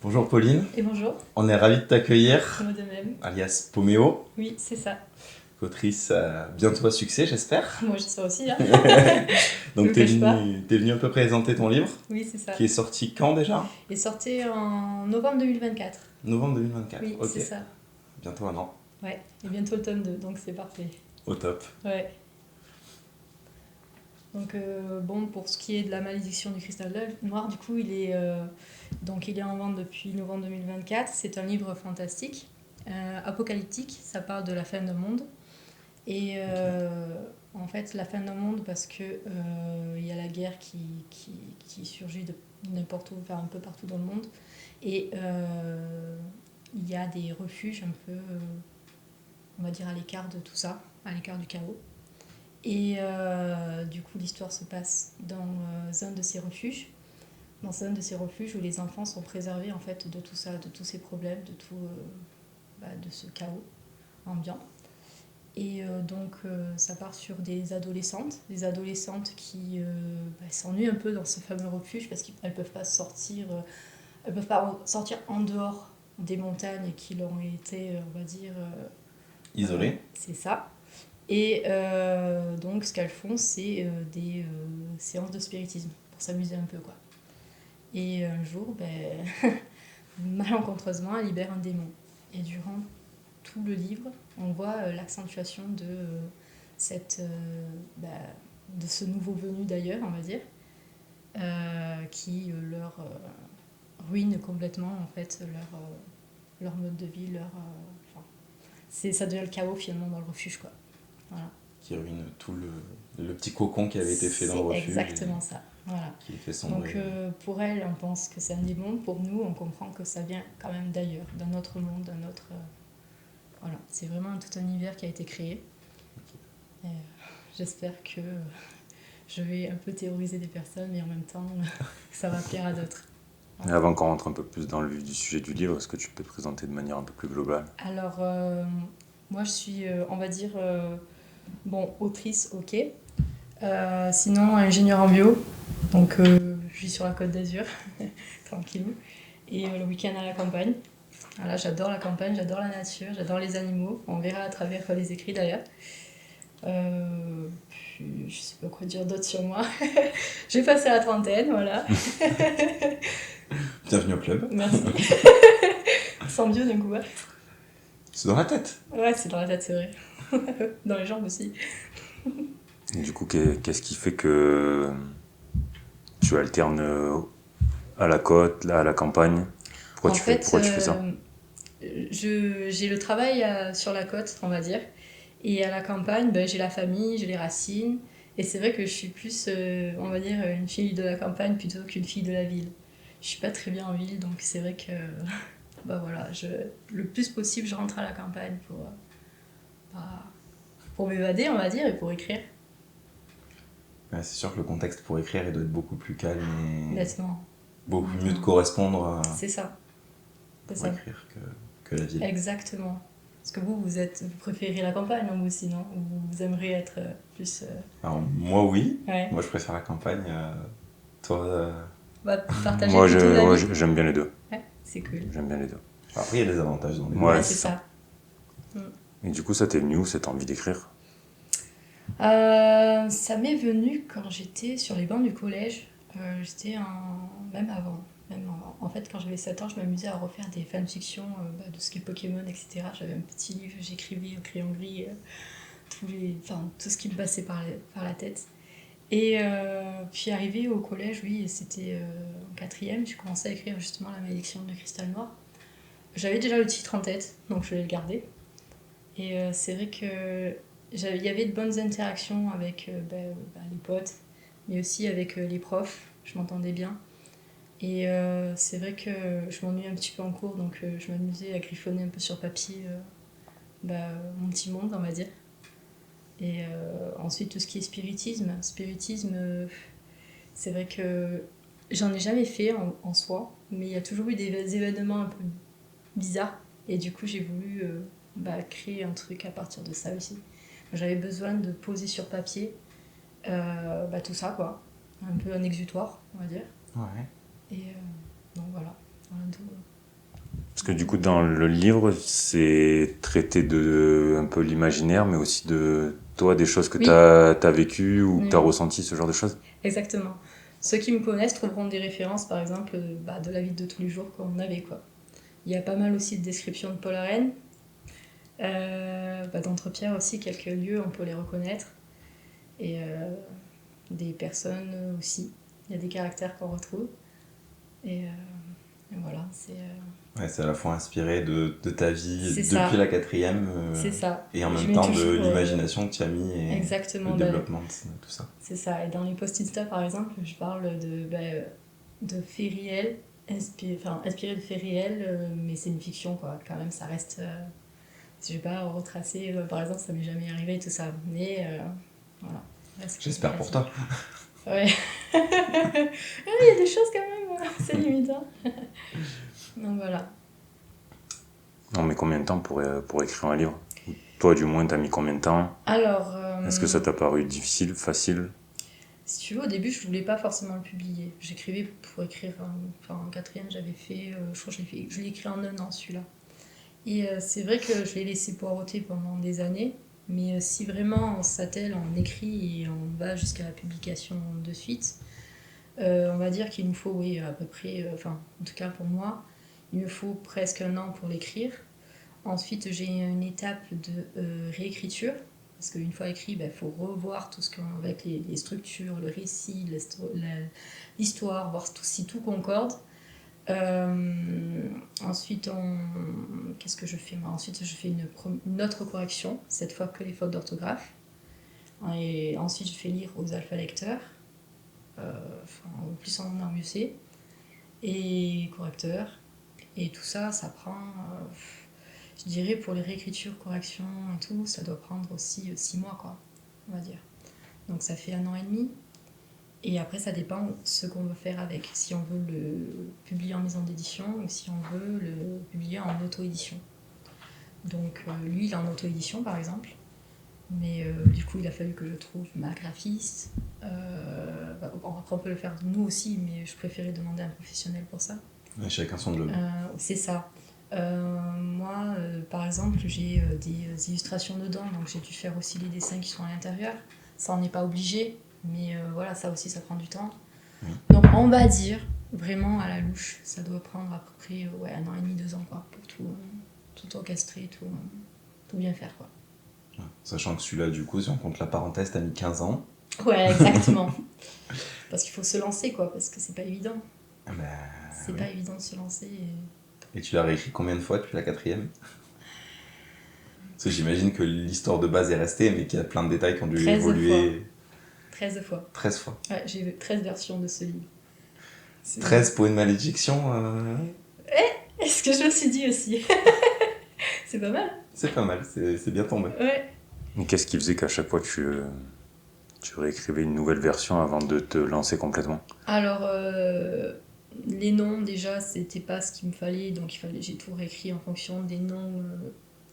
Bonjour Pauline, Et bonjour, on est ravis de t'accueillir, moi de même. alias Poméo, Oui, c'est ça. autrice bientôt à succès j'espère. Moi j'espère aussi, hein. Je Donc le cache pas. t'es venu un peu présenter ton livre, Oui, c'est ça. qui est sorti quand déjà? Il est sorti en novembre 2024. Novembre 2024, Oui, ok. c'est ça. Bientôt un an, Ouais, et bientôt le tome 2, donc c'est parfait. au top. Ouais. Donc bon, pour ce qui est de la malédiction du cristal noir, du coup, il est en vente depuis novembre 2024. C'est un livre fantastique, apocalyptique. Ça parle de la fin du monde. Et en fait, la fin du monde parce que il y a la guerre qui surgit de n'importe où, enfin un peu partout dans le monde. Et il y a des refuges un peu, on va dire, à l'écart de tout ça, à l'écart du chaos. Et du coup, l'histoire se passe dans un de ces refuges, où les enfants sont préservés en fait de tout ça, de tous ces problèmes, de ce chaos ambiant. Et donc, ça part sur des adolescentes qui s'ennuient un peu dans ce fameux refuge parce qu'elles peuvent pas sortir, elles peuvent pas sortir en dehors des montagnes qui leur ont été, on va dire, Isolé. c'est ça. Et donc, ce qu'elles font, c'est des séances de spiritisme pour s'amuser un peu, quoi. Et un jour, malencontreusement, elle libère un démon. Et durant tout le livre, on voit l'accentuation cette, bah, de ce nouveau venu d'ailleurs, on va dire, qui leur ruine complètement en fait leur mode de vie, enfin, ça devient le chaos finalement dans le refuge, quoi. Voilà. Qui ruine tout le petit cocon qui avait été fait dans le C'est refuge. exactement ça. Voilà. Qui les fait sombrer. Donc pour elle, on pense que c'est un démon. Pour nous, on comprend que ça vient quand même d'ailleurs, d'un autre monde, d'un autre. Voilà. C'est vraiment tout un univers qui a été créé. Et, j'espère que je vais un peu théoriser des personnes, mais en même temps, ça va plaire à d'autres. Et avant qu'on rentre un peu plus dans le vif du sujet du livre, est-ce que tu peux te présenter de manière un peu plus globale? Alors, moi, je suis, on va dire, autrice, ok. Sinon, ingénieur en bio. Donc, je vis sur la Côte d'Azur, tranquille. Et le week-end à la campagne. Voilà, j'adore la campagne, j'adore la nature, j'adore les animaux. On verra à travers les écrits d'ailleurs. Puis, je sais pas quoi dire d'autre sur moi. J'ai passé la trentaine, voilà. Bienvenue au club. Merci. Sans bio d'un coup. Ouais, C'est dans la tête. ouais, c'est dans la tête, c'est vrai. Dans les jambes aussi. Et du coup, qu'est-ce qui fait que tu alternes à la côte, là, à la campagne? Pourquoi tu fais ça? J'ai le travail sur la côte, on va dire. Et à la campagne, j'ai la famille, j'ai les racines. Et c'est vrai que je suis plus, on va dire, une fille de la campagne plutôt qu'une fille de la ville. Je suis pas très bien en ville, donc c'est vrai que voilà, le plus possible, je rentre à la campagne bah, pour m'évader, on va dire, et pour écrire. Ouais, c'est sûr que le contexte pour écrire il doit être beaucoup plus calme et Nettement. beaucoup mieux de correspondre C'est ça. C'est pour ça. écrire que la ville. Exactement. Parce que vous préférez la campagne, non, vous aussi, non? Ou vous aimeriez être plus. Alors moi oui, Ouais. moi je préfère la campagne. Toi, Partager Moi, plutôt la vie. j'aime bien les deux. Ouais, c'est cool. J'aime bien les deux. après il y a des avantages dans les deux. Ouais, Ouais, c'est c'est ça. Et du coup, ça t'est venu où, cette envie d'écrire? Ça m'est venu quand j'étais sur les bancs du collège. Même avant. En fait, quand j'avais 7 ans, je m'amusais à refaire des fanfictions de ce qui est Pokémon, etc. J'avais un petit livre, j'écrivais au crayon gris tout ce qui me passait par la tête. Et puis arrivé au collège, oui, c'était en quatrième, j'ai commencé à écrire justement La malédiction de cristal noir. J'avais déjà le titre en tête, donc je vais le garder. Et c'est vrai que il y avait de bonnes interactions avec les potes, mais aussi avec les profs. Je m'entendais bien. Et c'est vrai que je m'ennuyais un petit peu en cours, donc je m'amusais à griffonner un peu sur papier mon petit monde, on va dire. Et ensuite, tout ce qui est spiritisme. C'est vrai que j'en ai jamais fait en soi, mais il y a toujours eu des événements un peu bizarres. Et du coup, j'ai voulu créer un truc à partir de ça aussi. J'avais besoin de poser sur papier tout ça, quoi. Un peu un exutoire, on va dire. Ouais. Et donc voilà. Voilà, d'où, Parce que du coup, dans le livre, c'est traité de un peu l'imaginaire, mais aussi de toi, des choses que Oui. tu as vécues ou que tu as Mm. ressenti, ce genre de choses. Exactement. Ceux qui me connaissent trouveront des références, par exemple, de la vie de tous les jours qu'on avait, quoi. Il y a pas mal aussi de descriptions de Paul Arène. D'Entre-Pierre aussi, quelques lieux, on peut les reconnaître. Et des personnes aussi. Il y a des caractères qu'on retrouve. Et voilà, c'est... Ouais, c'est à la fois inspiré de ta vie C'est depuis ça. la quatrième C'est ça. et en Je même mets temps de toujours, l'imagination que tu as mis et exactement, le développement de tout ça. c'est ça. Et dans les post Insta, par exemple, je parle de faits réels, inspirés de faits réels, mais c'est une fiction, quoi. Quand même, ça reste... je vais pas retracer, par exemple, ça m'est jamais arrivé, tout ça. Mais voilà. J'espère pour toi. Ouais. Il y a des choses quand même, c'est limite. Hein. Donc voilà. On met combien de temps pour écrire un livre? Toi, du moins, t'as mis combien de temps? Alors, Est-ce que ça t'a paru difficile, facile? si tu veux, au début, je voulais pas forcément le publier. J'écrivais pour écrire, en quatrième, j'avais fait, je crois que je l'ai écrit en 1 an, celui-là. Et c'est vrai que je l'ai laissé poireauter pendant des années, mais si vraiment on s'attelle, on écrit et on va jusqu'à la publication de suite, on va dire qu'il nous faut, oui, à peu près, en tout cas pour moi, il me faut presque 1 an pour l'écrire. Ensuite, j'ai une étape de réécriture, parce qu'une fois écrit, il faut revoir tout ce qu'on avec les structures, le récit, l'histoire, voir si tout concorde. Ensuite, qu'est-ce que je fais moi? Ensuite, je fais une autre correction, cette fois que les fautes d'orthographe. Et ensuite, je fais lire aux alpha lecteurs, plus on en mieux c'est, et correcteurs. Et tout ça, ça prend, je dirais, pour les réécritures, corrections et tout, ça doit prendre aussi 6 mois, quoi, on va dire. Donc ça fait 1 an et demi. Et après, ça dépend ce qu'on veut faire avec. Si on veut le publier en maison d'édition ou si on veut le publier en auto-édition. Donc lui, il est en auto-édition, par exemple. Mais du coup, il a fallu que je trouve ma graphiste. Après, on peut le faire nous aussi, mais je préférais demander à un professionnel pour ça. Ouais, chacun son job. C'est ça. Moi, par exemple, j'ai des illustrations dedans, donc j'ai dû faire aussi les dessins qui sont à l'intérieur. Ça, on n'est pas obligé, mais voilà, ça aussi, ça prend du temps. Donc, on va dire, vraiment à la louche, ça doit prendre à peu près 1 an et demi, 2 ans, quoi, pour tout orchestrer, tout bien faire, quoi. Ouais. Sachant que celui-là, du coup, si on compte la parenthèse, t'as mis 15 ans. Ouais, exactement. Parce qu'il faut se lancer, quoi, parce que c'est pas évident. C'est pas évident de se lancer. Et tu l'as réécrit combien de fois depuis la quatrième? Parce que j'imagine que l'histoire de base est restée, mais qu'il y a plein de détails qui ont dû 13 évoluer. 13 fois. 13 fois. Ouais, j'ai vu 13 versions de ce livre. 13 pour une malédiction Est-ce que je me suis dit aussi? C'est pas mal. C'est pas mal, c'est bien tombé. Ouais. Mais qu'est-ce qui faisait qu'à chaque fois tu réécrivais une nouvelle version avant de te lancer complètement? Alors, les noms, déjà, c'était pas ce qu'il me fallait, donc j'ai tout réécrit en fonction des noms.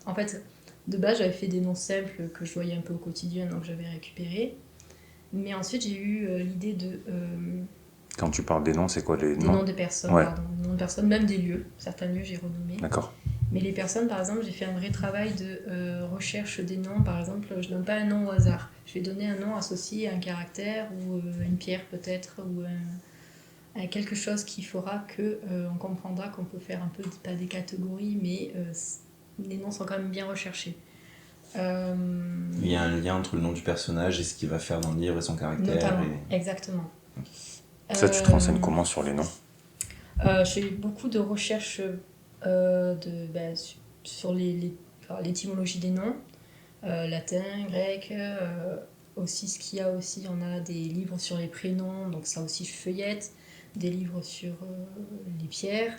En fait, de base, j'avais fait des noms simples que je voyais un peu au quotidien, donc j'avais récupéré. Mais ensuite, j'ai eu l'idée de... Quand tu parles des noms, c'est quoi les des noms? noms de personnes, Ouais. pardon. Des noms de personnes, même des lieux. Certains lieux, j'ai renommé. D'accord. Mais les personnes, par exemple, j'ai fait un vrai travail de recherche des noms. Par exemple, je donne pas un nom au hasard. Je vais donner un nom associé à un caractère ou une pierre peut-être, ou à quelque chose qui fera que on comprendra qu'on peut faire un peu, pas des catégories, mais les noms sont quand même bien recherchés. Il y a un lien entre le nom du personnage et ce qu'il va faire dans le livre et son caractère. Notamment, exactement. Ça, tu te renseignes comment sur les noms? J'ai eu beaucoup de recherches sur l'étymologie des noms, latin, grec, aussi ce qu'il y a aussi, on a des livres sur les prénoms, donc ça aussi je feuillette, des livres sur les pierres.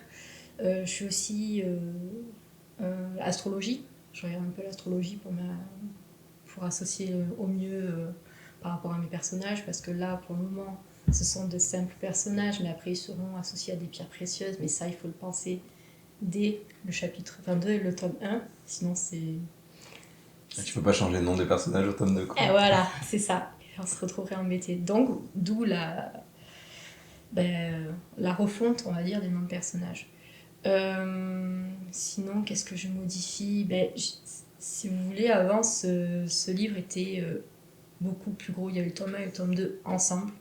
Je suis aussi astrologie, je regarde un peu l'astrologie pour associer au mieux par rapport à mes personnages, parce que là pour le moment ce sont de simples personnages, mais après ils seront associés à des pierres précieuses, mais ça il faut le penser dès le tome 1, sinon c'est... Tu peux pas changer le nom des personnages au tome 2, quoi. Et voilà, c'est ça, on se retrouverait embêté. Donc, d'où la refonte, on va dire, des noms de personnages. Sinon, qu'est-ce que je modifie? Si vous voulez, avant, ce livre était beaucoup plus gros. Il y a eu le tome 1 et le tome 2 ensemble.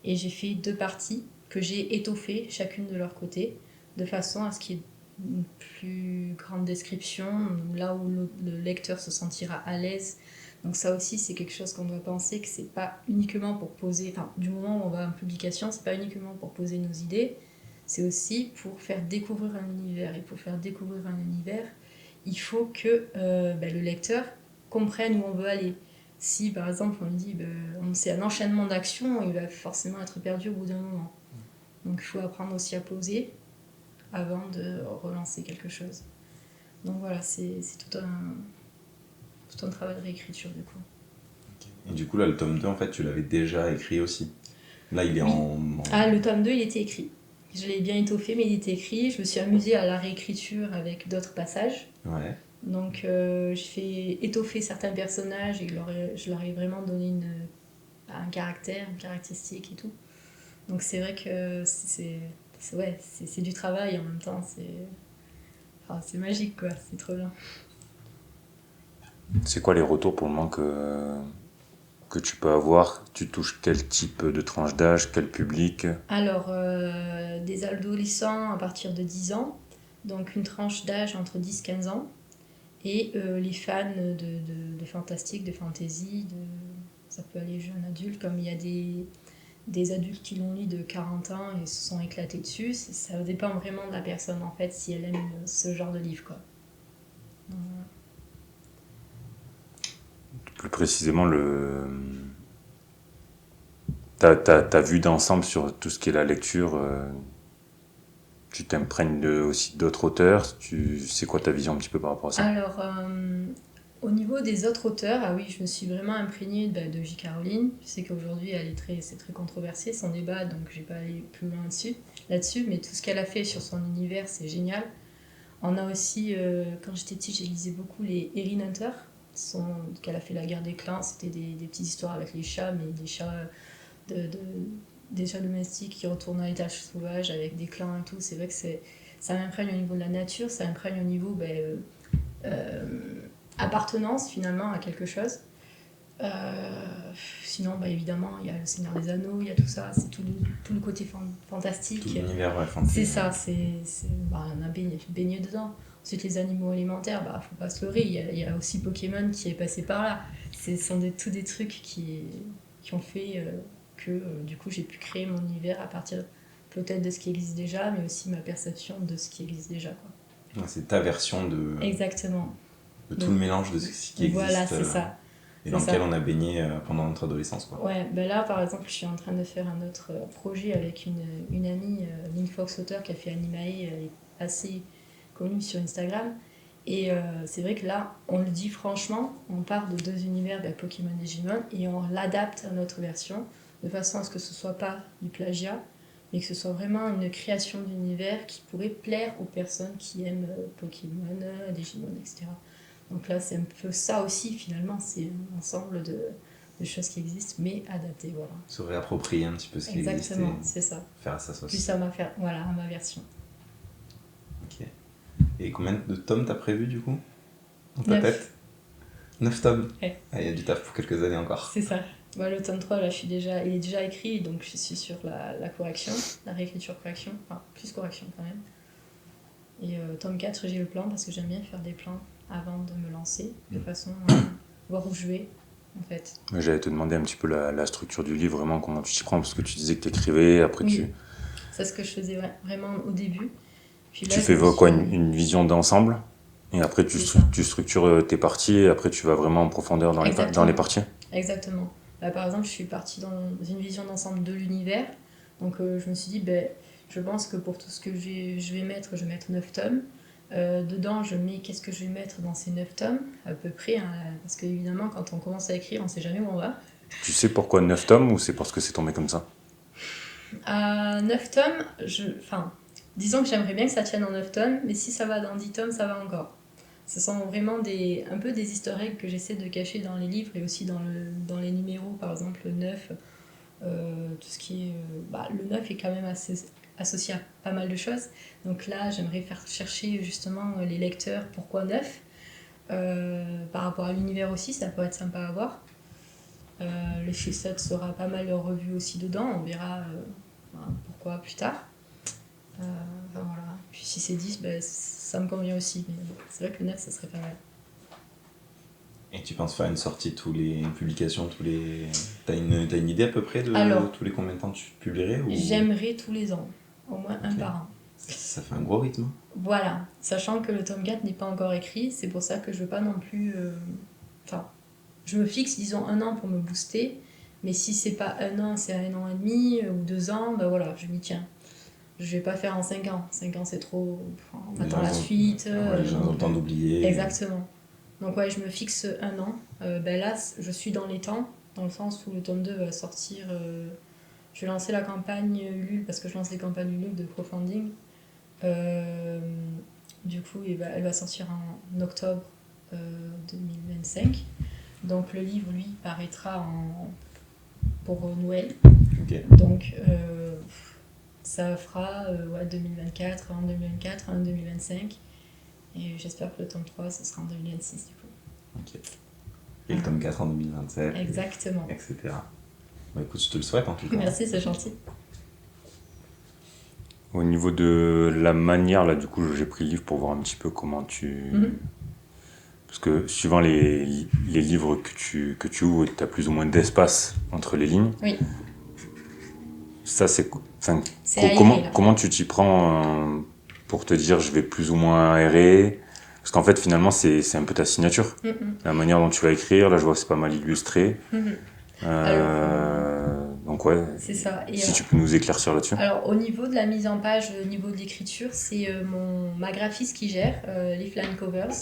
Et j'ai fait 2 parties que j'ai étoffées, chacune de leur côté, de façon à ce qu'il y ait une plus grande description, là où le lecteur se sentira à l'aise. Donc ça aussi, c'est quelque chose qu'on doit penser, que c'est pas uniquement pour poser, enfin, du moment où on va en publication, c'est pas uniquement pour poser nos idées, c'est aussi pour faire découvrir un univers. Et pour faire découvrir un univers, il faut que le lecteur comprenne où on veut aller. Si par exemple on lui dit c'est un enchaînement d'actions, il va forcément être perdu au bout d'un moment. Donc il faut apprendre aussi à poser avant de relancer quelque chose. Donc voilà, c'est tout un travail de réécriture du coup. Et du coup, là, le tome 2, en fait, tu l'avais déjà écrit aussi. Là, il est Oui. en... Ah, le tome 2, il était écrit. Je l'ai bien étoffé, mais il était écrit. Je me suis amusée à la réécriture avec d'autres passages. Ouais. Donc, j'ai fait étoffer certains personnages et je leur ai vraiment donné un caractère, une caractéristique et tout. Donc, c'est vrai que c'est du travail en même temps. C'est magique, quoi. C'est trop bien. C'est quoi les retours pour le moment que tu peux avoir? Tu touches quel type de tranche d'âge, quel public? Alors, des adolescents à partir de 10 ans, donc une tranche d'âge entre 10-15 ans, et les fans de fantastique, de fantasy, ça peut aller jeune adulte, comme il y a des adultes qui l'ont lu de 40 ans et se sont éclatés dessus. Ça dépend vraiment de la personne, en fait, si elle aime ce genre de livre, quoi. Plus précisément, ta vue d'ensemble sur tout ce qui est la lecture, tu t'imprègnes aussi d'autres auteurs, c'est quoi ta vision un petit peu par rapport à ça? Alors, au niveau des autres auteurs, ah oui, je me suis vraiment imprégnée de J.K. Rowling. Je sais qu'aujourd'hui, c'est très controversé, son débat, donc je vais pas aller plus loin là-dessus, mais tout ce qu'elle a fait sur son univers, c'est génial. On a aussi, quand j'étais petite, j'ai lisé beaucoup les Erin Hunter, qu'elle a fait La Guerre des Clans. C'était des petites histoires avec les chats, mais des chats, des chats domestiques qui retournent à l'étage sauvage avec des clans et tout. C'est vrai que ça m'imprègne au niveau de la nature, ça m'imprègne au niveau appartenance finalement à quelque chose. Sinon, évidemment, il y a le Seigneur des Anneaux, il y a tout ça, c'est tout le côté fantastique. Tout l'univers, ouais, fantastique. C'est ça, on a baigné dedans. Ensuite, les animaux alimentaires, faut pas se leurrer, il y a aussi Pokémon qui est passé par là. Ce sont tous des trucs qui ont fait que du coup j'ai pu créer mon univers à partir peut-être de ce qui existe déjà, mais aussi ma perception de ce qui existe déjà, quoi. C'est ta version Exactement. de tout le mélange de ce qui existe. Voilà, c'est ça. Et dans lequel on a baigné pendant notre adolescence, quoi. Ouais, là par exemple, je suis en train de faire un autre projet avec une amie, Lynn Fox Auteur, qui a fait Animae, elle est assez connue sur Instagram. Et c'est vrai que là, on le dit franchement, on part de 2 univers, Pokémon et Digimon, et on l'adapte à notre version, de façon à ce que ce soit pas du plagiat, mais que ce soit vraiment une création d'univers qui pourrait plaire aux personnes qui aiment Pokémon, Digimon, etc. Donc là, c'est un peu ça aussi, finalement, c'est un ensemble de choses qui existent, mais adaptées, voilà. Se réapproprier un petit peu ce qui existe. Exactement, c'est ça. Faire à sa sauce. Plus à ma version. Ok. Et combien de tomes t'as prévu, du coup, dans ta 9. tête? 9 tomes. Ouais. Ah, il y a du taf pour quelques années encore. C'est ça. Le tome 3, là, il est déjà écrit, donc je suis sur la correction, la réécriture-correction, enfin, plus correction quand même. Et tome 4, j'ai le plan, parce que j'aime bien faire des plans avant de me lancer, de façon à voir où je vais, en fait. J'allais te demander un petit peu la structure du livre, vraiment comment tu t'y prends, parce que tu disais que tu écrivais, après oui. C'est ce que je faisais vraiment au début. Puis là, tu fais quoi, une vision d'ensemble, et après tu structures tes parties, et après tu vas vraiment en profondeur dans les parties. Exactement. Là, par exemple, je suis partie dans une vision d'ensemble de l'univers, donc je me suis dit, je pense que pour tout ce que je vais mettre 9 tomes. Dedans, je mets qu'est-ce que je vais mettre dans ces 9 tomes, à peu près, hein, parce qu'évidemment, quand on commence à écrire, on ne sait jamais où on va. Tu sais pourquoi 9 tomes, ou c'est parce que c'est tombé comme ça? À 9 tomes, disons que j'aimerais bien que ça tienne en 9 tomes, mais si ça va dans 10 tomes, ça va encore. Ce sont vraiment un peu des easter eggs que j'essaie de cacher dans les livres et aussi dans les numéros, par exemple le 9. Tout ce qui est... le 9 est quand même assez associé à pas mal de choses. Donc là, j'aimerais faire chercher justement les lecteurs pourquoi neuf. Par rapport à l'univers aussi, ça peut être sympa à voir. Le Shifted sera pas mal revu aussi dedans, on verra pourquoi plus tard. Voilà. Puis si c'est 10, ça me convient aussi. Mais c'est vrai que le 9, ça serait pas mal. Et tu penses faire une sortie une publication tous les... T'as une idée à peu près de tous les combien de temps tu publierais ou... J'aimerais tous les ans, au moins un par an. Ça fait un gros rythme. Voilà, sachant que le tome 4 n'est pas encore écrit, c'est pour ça que je veux pas non plus... je me fixe, disons, 1 an pour me booster, mais si c'est pas 1 an, c'est 1 an et demi ou 2 ans, voilà, je m'y tiens. Je vais pas faire en 5 ans. 5 ans, c'est trop... on attend la suite. Les gens ont le temps d'oublier. Exactement. Donc ouais, je me fixe 1 an. Là, je suis dans les temps, dans le sens où le tome 2 va sortir... je vais lancer la campagne Ulule, parce que je lance les campagnes Ulule de crowdfunding. Du coup, elle va sortir en octobre 2025. Donc le livre, lui, paraîtra pour Noël. Okay. Donc ça fera 2024, en 2024, en 2025. Et j'espère que le tome 3, ce sera en 2026 du coup. Ok. Et le tome 4 en 2027. Exactement. Etc. Écoute, je te le souhaite en tout cas. Merci, c'est gentil. Au niveau de la manière, là, du coup, j'ai pris le livre pour voir un petit peu comment tu... Parce que suivant les livres que tu ouvres, tu as plus ou moins d'espace entre les lignes. Oui. Ça, c'est... Aéré, comment tu t'y prends pour te dire je vais plus ou moins aérer? Parce qu'en fait, finalement, c'est un peu ta signature. La manière dont tu vas écrire, là, je vois que c'est pas mal illustré. Donc ouais, c'est ça. Et si tu peux nous éclaircir là-dessus. Alors au niveau de la mise en page, au niveau de l'écriture, c'est ma graphiste qui gère les Flying Covers.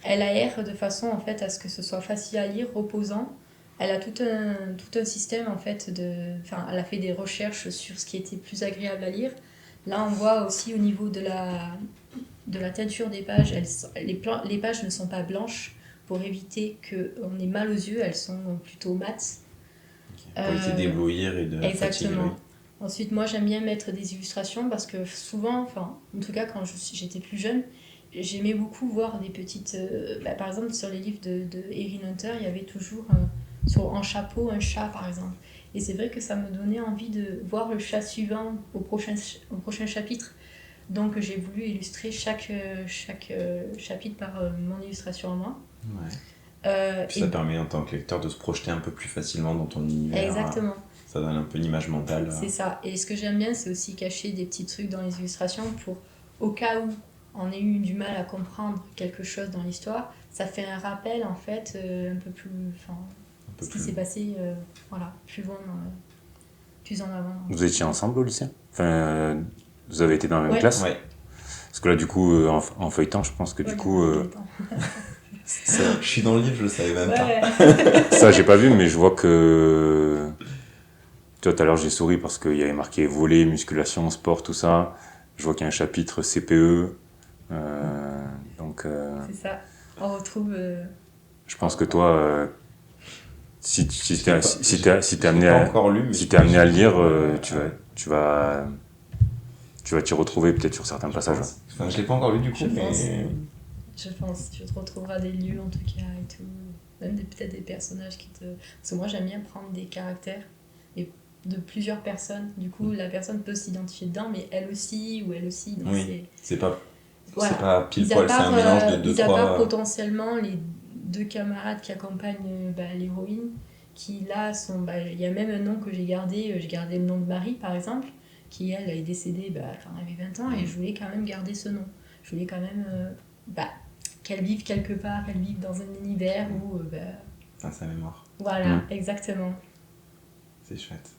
Elle aère de façon en fait à ce que ce soit facile à lire, reposant. Elle a tout un système en fait elle a fait des recherches sur ce qui était plus agréable à lire. Là on voit aussi au niveau de la teinture des pages, les pages ne sont pas blanches pour éviter qu'on ait mal aux yeux, elles sont plutôt mates. Pour éviter d'éblouir et de exactement. fatiguer. Ensuite, moi j'aime bien mettre des illustrations parce que souvent, en tout cas quand j'étais plus jeune, j'aimais beaucoup voir des petites... par exemple, sur les livres de Erin Hunter, il y avait toujours en chapeau un chat, par exemple. Et c'est vrai que ça me donnait envie de voir le chat suivant au prochain chapitre. Donc j'ai voulu illustrer chaque chapitre par mon illustration à moi. Ouais. Ça permet en tant que lecteur de se projeter un peu plus facilement dans ton univers. Exactement. Ça donne un peu une image mentale. C'est ça. Et ce que j'aime bien, c'est aussi cacher des petits trucs dans les illustrations pour, au cas où on ait eu du mal à comprendre quelque chose dans l'histoire, ça fait un rappel en fait un peu plus... ce qui s'est passé plus loin, plus en avant. Vous étiez ensemble au lycée? Vous avez été dans la même classe? Ouais. Parce que là, du coup, en feuilletant, je pense que du coup... Je suis dans le livre, je le savais même pas. Ça, j'ai pas vu, mais je vois que... Tu vois, tout à l'heure, j'ai souri parce qu'il y avait marqué volley, musculation, sport, tout ça. Je vois qu'il y a un chapitre CPE. Donc... C'est ça. On retrouve... Je pense que toi... si t'es amené à le lire, tu vas t'y retrouver peut-être sur certains passages. Je l'ai pas encore lu du coup, Je pense que tu te retrouveras des lieux en tout cas et tout. Même peut-être des personnages qui te... Parce que moi j'aime bien prendre des caractères de plusieurs personnes. Du coup la personne peut s'identifier dedans, mais elle aussi ou elle aussi. Donc oui, c'est pas pile mis poil, c'est un mélange de deux, mis à trois... part potentiellement les 2 camarades qui accompagnent l'héroïne, qui là sont... Il y a même un nom que j'ai gardé le nom de Marie par exemple, qui elle est décédée quand elle avait 20 ans, et je voulais quand même garder ce nom. Je voulais quand même qu'elle vive quelque part, qu'elle vive dans un univers où... Enfin, sa mémoire. Voilà, exactement. C'est chouette.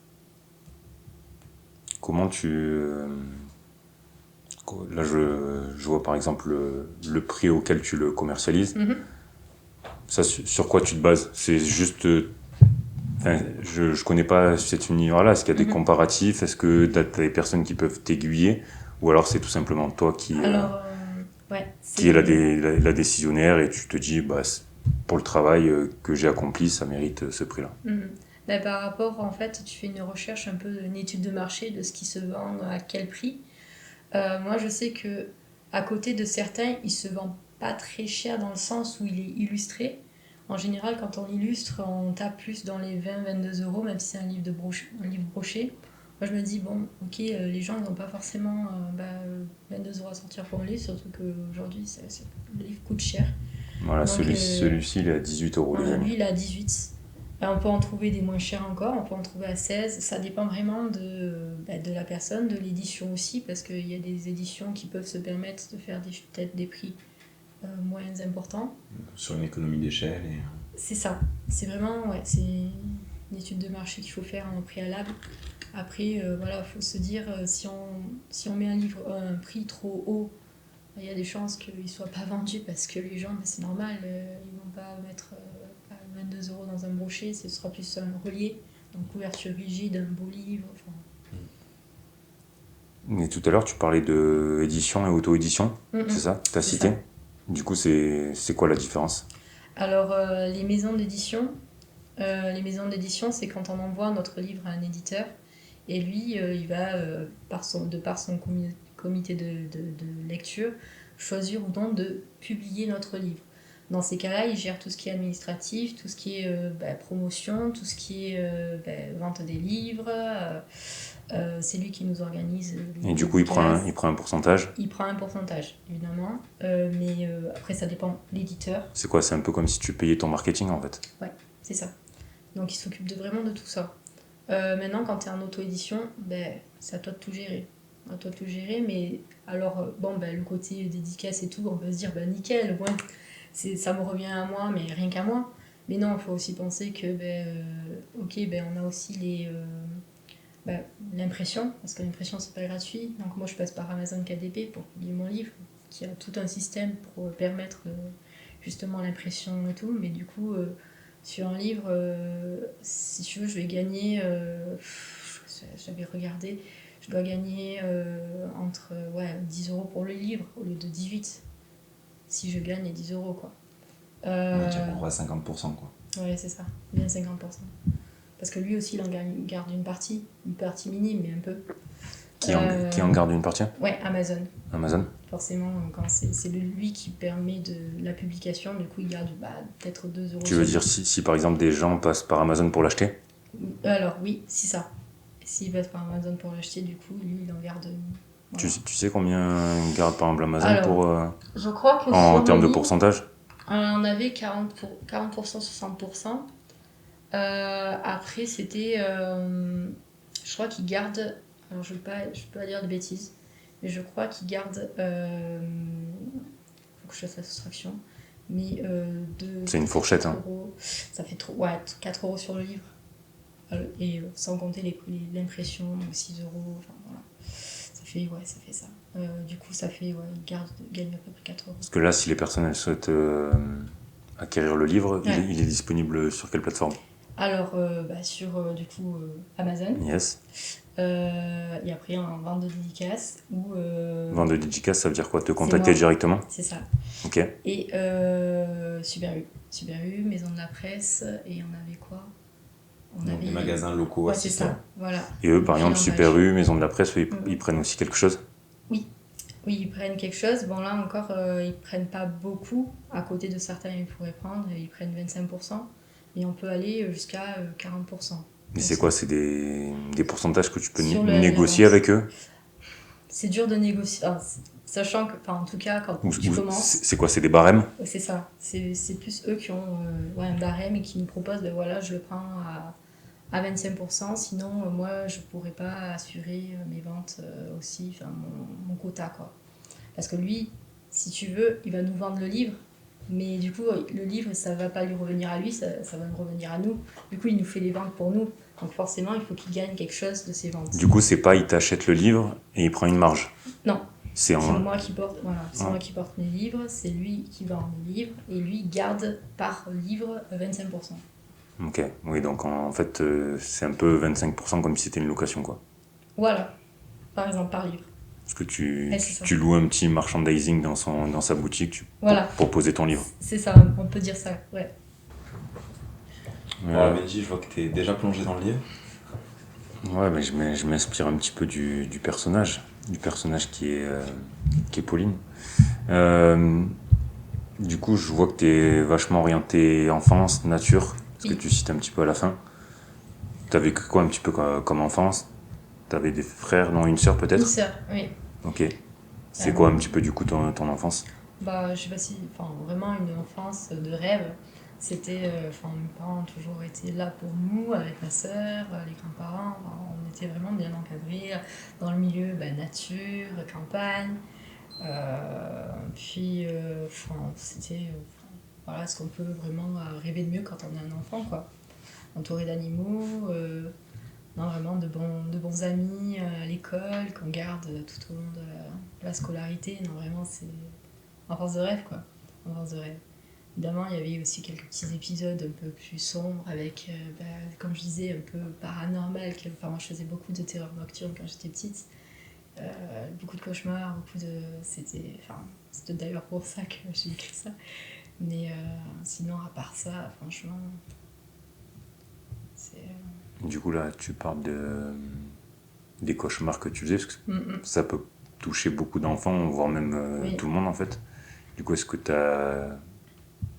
Comment tu... Là, je vois par exemple le prix auquel tu le commercialises. Ça, sur quoi tu te bases? C'est juste... je connais pas cet univers-là. Est-ce qu'il y a des comparatifs? Est-ce que tu as des personnes qui peuvent t'aiguiller? Ou alors c'est tout simplement toi qui est la décisionnaire et tu te dis, pour le travail que j'ai accompli, ça mérite ce prix-là. Par rapport, en fait, tu fais une recherche, un peu une étude de marché de ce qui se vend à quel prix. Moi, je sais que à côté de certains, il se vend pas très cher dans le sens où il est illustré. En général, quand on illustre, on tape plus dans les 20-22 euros, même si c'est un livre broché. Moi, je me dis, bon, ok, les gens, ils n'ont pas forcément 22 euros à sortir pour un livre, surtout qu'aujourd'hui, le livre coûte cher. Voilà, donc, celui-ci, il est à 18 euros. Voilà, lui, il est à 18. On peut en trouver des moins chers encore, on peut en trouver à 16. Ça dépend vraiment de la personne, de l'édition aussi, parce qu'il y a des éditions qui peuvent se permettre de faire peut-être des prix moins importants. Sur une économie d'échelle. C'est ça. C'est vraiment c'est une étude de marché qu'il faut faire en préalable. Après, il faut se dire, si on met un prix trop haut, il y a des chances qu'il ne soit pas vendu parce que les gens, c'est normal, ils ne vont pas mettre 22 euros dans un brochet, ce sera plus un relié, donc couverture rigide, un beau livre. Et tout à l'heure, tu parlais d'édition et auto-édition, c'est ça? Tu as cité ça. Du coup, c'est quoi la différence? Alors, les maisons d'édition, c'est quand on envoie notre livre à un éditeur, et lui, il va, par son comité de lecture, choisir ou non de publier notre livre. Dans ces cas-là, il gère tout ce qui est administratif, tout ce qui est promotion, tout ce qui est vente des livres. C'est lui qui nous organise. Et du coup, il prend un pourcentage? Il prend un pourcentage, évidemment. Mais après, ça dépend de l'éditeur. C'est quoi? C'est un peu comme si tu payais ton marketing, en fait? Ouais, c'est ça. Donc, il s'occupe vraiment de tout ça. Maintenant, quand tu es en auto-édition, c'est à toi de tout gérer. Mais alors, le côté dédicace et tout, on peut se dire, nickel, ouais, ça me revient à moi, mais rien qu'à moi. Mais non, il faut aussi penser que, on a aussi l'impression, parce que l'impression, c'est pas gratuit. Donc moi, je passe par Amazon KDP pour publier mon livre, qui a tout un système pour permettre justement l'impression et tout. Mais du coup, sur un livre, si tu veux, je vais gagner, j'avais regardé, je dois gagner entre 10 euros pour le livre au lieu de 18. Si je gagne 10 euros, quoi. Tu as pour 50%, quoi. Ouais, c'est ça, bien 50%. Parce que lui aussi, il garde une partie minime, mais un peu. Qui en garde une partie? Ouais, Amazon. Amazon. Forcément, quand c'est lui qui permet de la publication, du coup, il garde peut-être 2 euros. Tu veux dire si par exemple des gens passent par Amazon pour l'acheter? Alors oui, c'est ça. S'il passe par Amazon pour l'acheter, du coup, lui, il en garde... Voilà. Tu sais combien il garde par exemple Amazon? Alors, je crois que en termes de pourcentage? On avait 40%, 60%. Après, c'était... je crois qu'il garde... Alors, je ne peux pas dire de bêtises, mais je crois qu'il garde... faut que je fasse la soustraction. Mais c'est une fourchette, hein. Ça fait 4 euros sur le livre. Et sans compter l'impression, 6 euros, enfin voilà. Ça fait ça. Du coup, ça fait, il gagne à peu près 4 euros. Parce que là, si les personnes elles souhaitent acquérir le livre, il est disponible sur quelle plateforme? Alors, sur du coup Amazon. Yes. Et après, en vente de dédicace. Vente de dédicace, ça veut dire quoi? Te contacter directement? C'est ça. Ok. Et Super U, Maison de la Presse, et on avait quoi? Donc des magasins locaux. Ouais, c'est ça. Voilà. Et eux, par exemple, Super U, Maison de la Presse, ils prennent aussi quelque chose? Oui, ils prennent quelque chose. Bon, là encore, ils prennent pas beaucoup. À côté de certains, ils pourraient prendre, ils prennent 25%. Et on peut aller jusqu'à 40%. Mais c'est quoi? C'est des pourcentages que tu peux négocier avec eux? C'est dur de négocier. Enfin, sachant que, en tout cas, quand tu commences... C'est quoi? C'est des barèmes? C'est ça. C'est plus eux qui ont un barème et qui nous proposent, je le prends à 25%. Sinon, moi, je pourrais pas assurer mes ventes aussi, mon quota, quoi. Parce que lui, si tu veux, il va nous vendre le livre. Mais du coup, le livre, ça va pas lui revenir à lui, ça va nous revenir à nous. Du coup, il nous fait les ventes pour nous. Donc forcément, il faut qu'il gagne quelque chose de ses ventes. Du coup, c'est pas il t'achète le livre et il prend une marge? Non. C'est moi qui porte, moi qui porte mes livres, c'est lui qui vend mes livres et lui garde par livre 25%. Ok, oui, donc en fait, c'est un peu 25% comme si c'était une location, quoi. Voilà, par exemple, par livre. Parce que tu loues un petit merchandising dans sa boutique pour poser ton livre. C'est ça, on peut dire ça, ouais. Bon, Benji, je vois que tu es déjà plongé dans le livre. Ouais, mais je m'inspire un petit peu du personnage qui est Pauline. Du coup, je vois que tu es vachement orienté enfance, nature, ce que tu cites un petit peu à la fin. T'as vécu quoi un petit peu comme enfance? T'avais des frères, non, une sœur peut-être? Une sœur, oui. Ok. C'est quoi un petit peu du coup ton enfance? Bah, je sais pas si, enfin, vraiment une enfance de rêve. C'était, enfin, mes parents ont toujours été là pour nous, avec ma sœur, les grands-parents. Enfin, on était vraiment bien encadrés dans le milieu nature, campagne. Puis, enfin, c'était, voilà, ce qu'on peut vraiment rêver de mieux quand on est un enfant, quoi. Entouré d'animaux, non, vraiment de bons amis à l'école qu'on garde tout au long de la scolarité. Non, vraiment, c'est enfance de rêve, quoi. Enfance de rêve. Évidemment, il y avait aussi quelques petits épisodes un peu plus sombres avec, comme je disais, un peu paranormal. Enfin, moi, je faisais beaucoup de terreur nocturne quand j'étais petite. Beaucoup de cauchemars, c'était d'ailleurs pour ça que j'ai écrit ça. Mais sinon, à part ça, franchement, c'est... Du coup, là, tu parles des cauchemars que tu faisais, parce que ça peut toucher beaucoup d'enfants, voire même tout le monde en fait. Du coup, est-ce que tu as